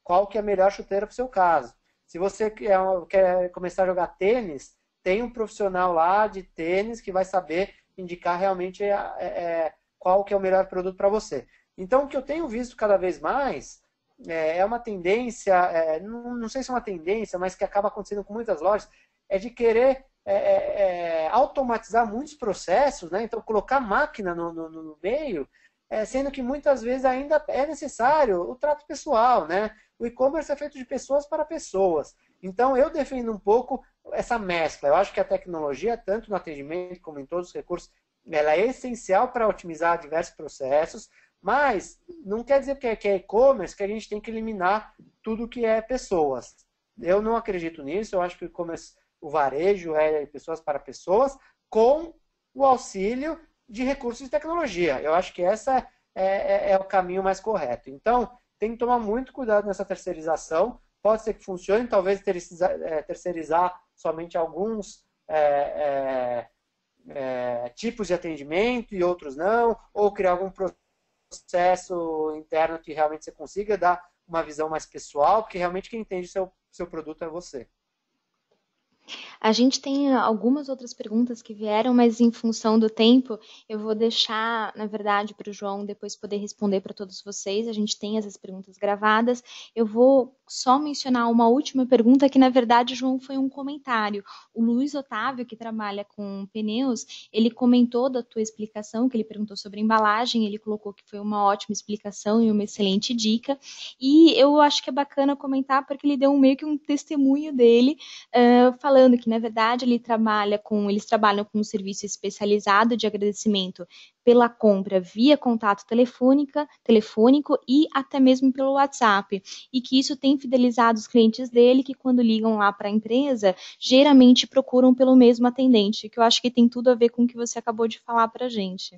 qual que é a melhor chuteira para o seu caso. Se você quer começar a jogar tênis, tem um profissional lá de tênis que vai saber indicar realmente qual que é o melhor produto para você. Então, o que eu tenho visto cada vez mais é uma tendência, não sei se é uma tendência, mas que acaba acontecendo com muitas lojas, é de querer automatizar muitos processos, né? Então colocar máquina no meio, sendo que muitas vezes ainda é necessário o trato pessoal, né? O e-commerce é feito de pessoas para pessoas. Então eu defendo um pouco essa mescla. Eu acho que a tecnologia, tanto no atendimento como em todos os recursos, ela é essencial para otimizar diversos processos, mas não quer dizer que é e-commerce que a gente tem que eliminar tudo que é pessoas. Eu não acredito nisso, eu acho que o e-commerce, o varejo é pessoas para pessoas, com o auxílio de recursos de tecnologia. Eu acho que essa é o caminho mais correto. Então, tem que tomar muito cuidado nessa terceirização. Pode ser que funcione, talvez terceirizar somente alguns tipos de atendimento e outros não, ou criar algum processo interno que realmente você consiga dar uma visão mais pessoal, porque realmente quem entende seu produto é você. A gente tem algumas outras perguntas que vieram, mas em função do tempo, eu vou deixar, na verdade, para o João depois poder responder para todos vocês. A gente tem essas perguntas gravadas. Eu vou só mencionar uma última pergunta que, na verdade, João, foi um comentário. O Luiz Otávio, que trabalha com pneus, ele comentou da tua explicação, que ele perguntou sobre embalagem, ele colocou que foi uma ótima explicação e uma excelente dica. E eu acho que é bacana comentar porque ele deu meio que um testemunho dele, falando que, na verdade, eles trabalham com um serviço especializado de agradecimento pela compra via contato telefônico e até mesmo pelo WhatsApp, e que isso tem fidelizado os clientes dele, que quando ligam lá para a empresa, geralmente procuram pelo mesmo atendente, que eu acho que tem tudo a ver com o que você acabou de falar para a gente.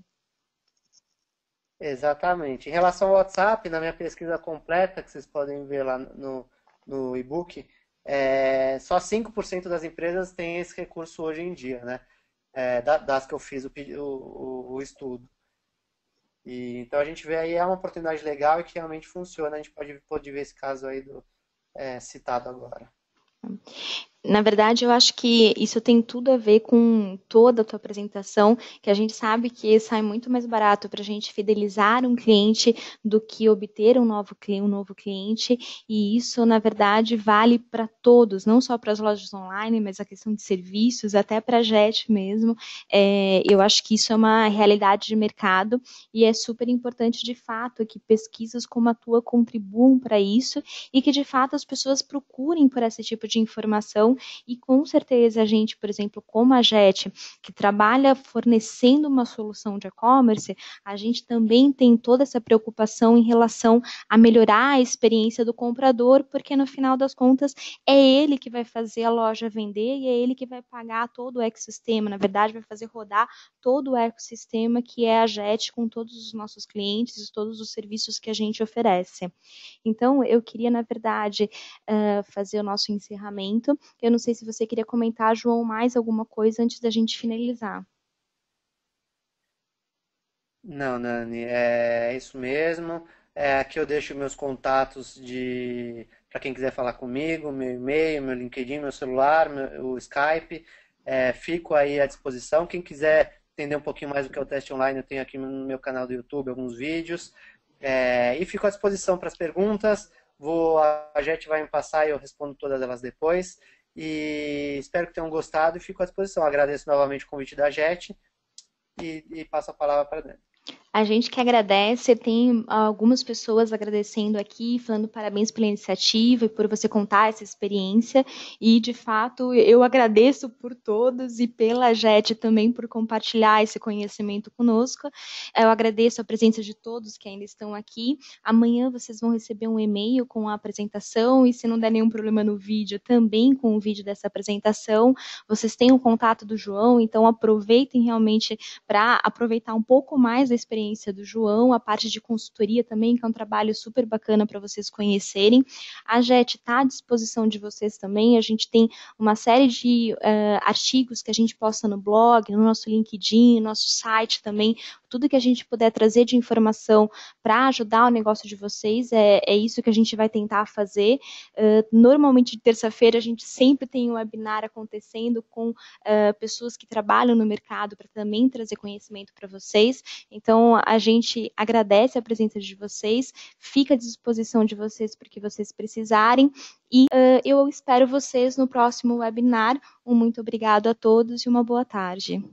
Exatamente. Em relação ao WhatsApp, na minha pesquisa completa, que vocês podem ver lá no e-book, só 5% das empresas têm esse recurso hoje em dia, né? Das que eu fiz o estudo. Então a gente vê aí uma oportunidade legal e que realmente funciona. A gente pode ver esse caso aí citado agora. Na verdade, eu acho que isso tem tudo a ver com toda a tua apresentação, que a gente sabe que sai muito mais barato para a gente fidelizar um cliente do que obter um novo cliente, e isso, na verdade, vale para todos, não só para as lojas online, mas a questão de serviços, até para a JET mesmo. Eu acho que isso é uma realidade de mercado e é super importante, de fato, que pesquisas como a tua contribuam para isso e que, de fato, as pessoas procurem por esse tipo de informação. E com certeza a gente, por exemplo, como a JET, que trabalha fornecendo uma solução de e-commerce, a gente também tem toda essa preocupação em relação a melhorar a experiência do comprador, porque no final das contas é ele que vai fazer a loja vender e é ele que vai pagar todo o ecossistema, na verdade vai fazer rodar todo o ecossistema que é a JET com todos os nossos clientes e todos os serviços que a gente oferece. Então, eu queria, na verdade, fazer o nosso encerramento. Eu não sei se você queria comentar, João, mais alguma coisa antes da gente finalizar. Não, Nani, é isso mesmo. Aqui eu deixo meus contatos para quem quiser falar comigo, meu e-mail, meu LinkedIn, meu celular, o Skype. Fico aí à disposição. Quem quiser entender um pouquinho mais do que é o teste online, eu tenho aqui no meu canal do YouTube alguns vídeos. E fico à disposição para as perguntas. A Jet vai me passar e eu respondo todas elas depois. E espero que tenham gostado e fico à disposição. Agradeço novamente o convite da Jet e passo a palavra para a Dani. A gente que agradece, tem algumas pessoas agradecendo aqui, falando parabéns pela iniciativa e por você contar essa experiência. E, de fato, eu agradeço por todos e pela JET também por compartilhar esse conhecimento conosco. Eu agradeço a presença de todos que ainda estão aqui. Amanhã vocês vão receber um e-mail com a apresentação e, se não der nenhum problema no vídeo, também com o vídeo dessa apresentação. Vocês têm o contato do João, então aproveitem realmente para aproveitar um pouco mais da experiência do João, a parte de consultoria também, que é um trabalho super bacana para vocês conhecerem. A JET está à disposição de vocês também, a gente tem uma série de artigos que a gente posta no blog, no nosso LinkedIn, no nosso site também, tudo que a gente puder trazer de informação para ajudar o negócio de vocês, é isso que a gente vai tentar fazer. Normalmente, de terça-feira, a gente sempre tem um webinar acontecendo com pessoas que trabalham no mercado para também trazer conhecimento para vocês. Então, a gente agradece a presença de vocês, fica à disposição de vocês para que vocês precisarem e eu espero vocês no próximo webinar. Um muito obrigado a todos e uma boa tarde.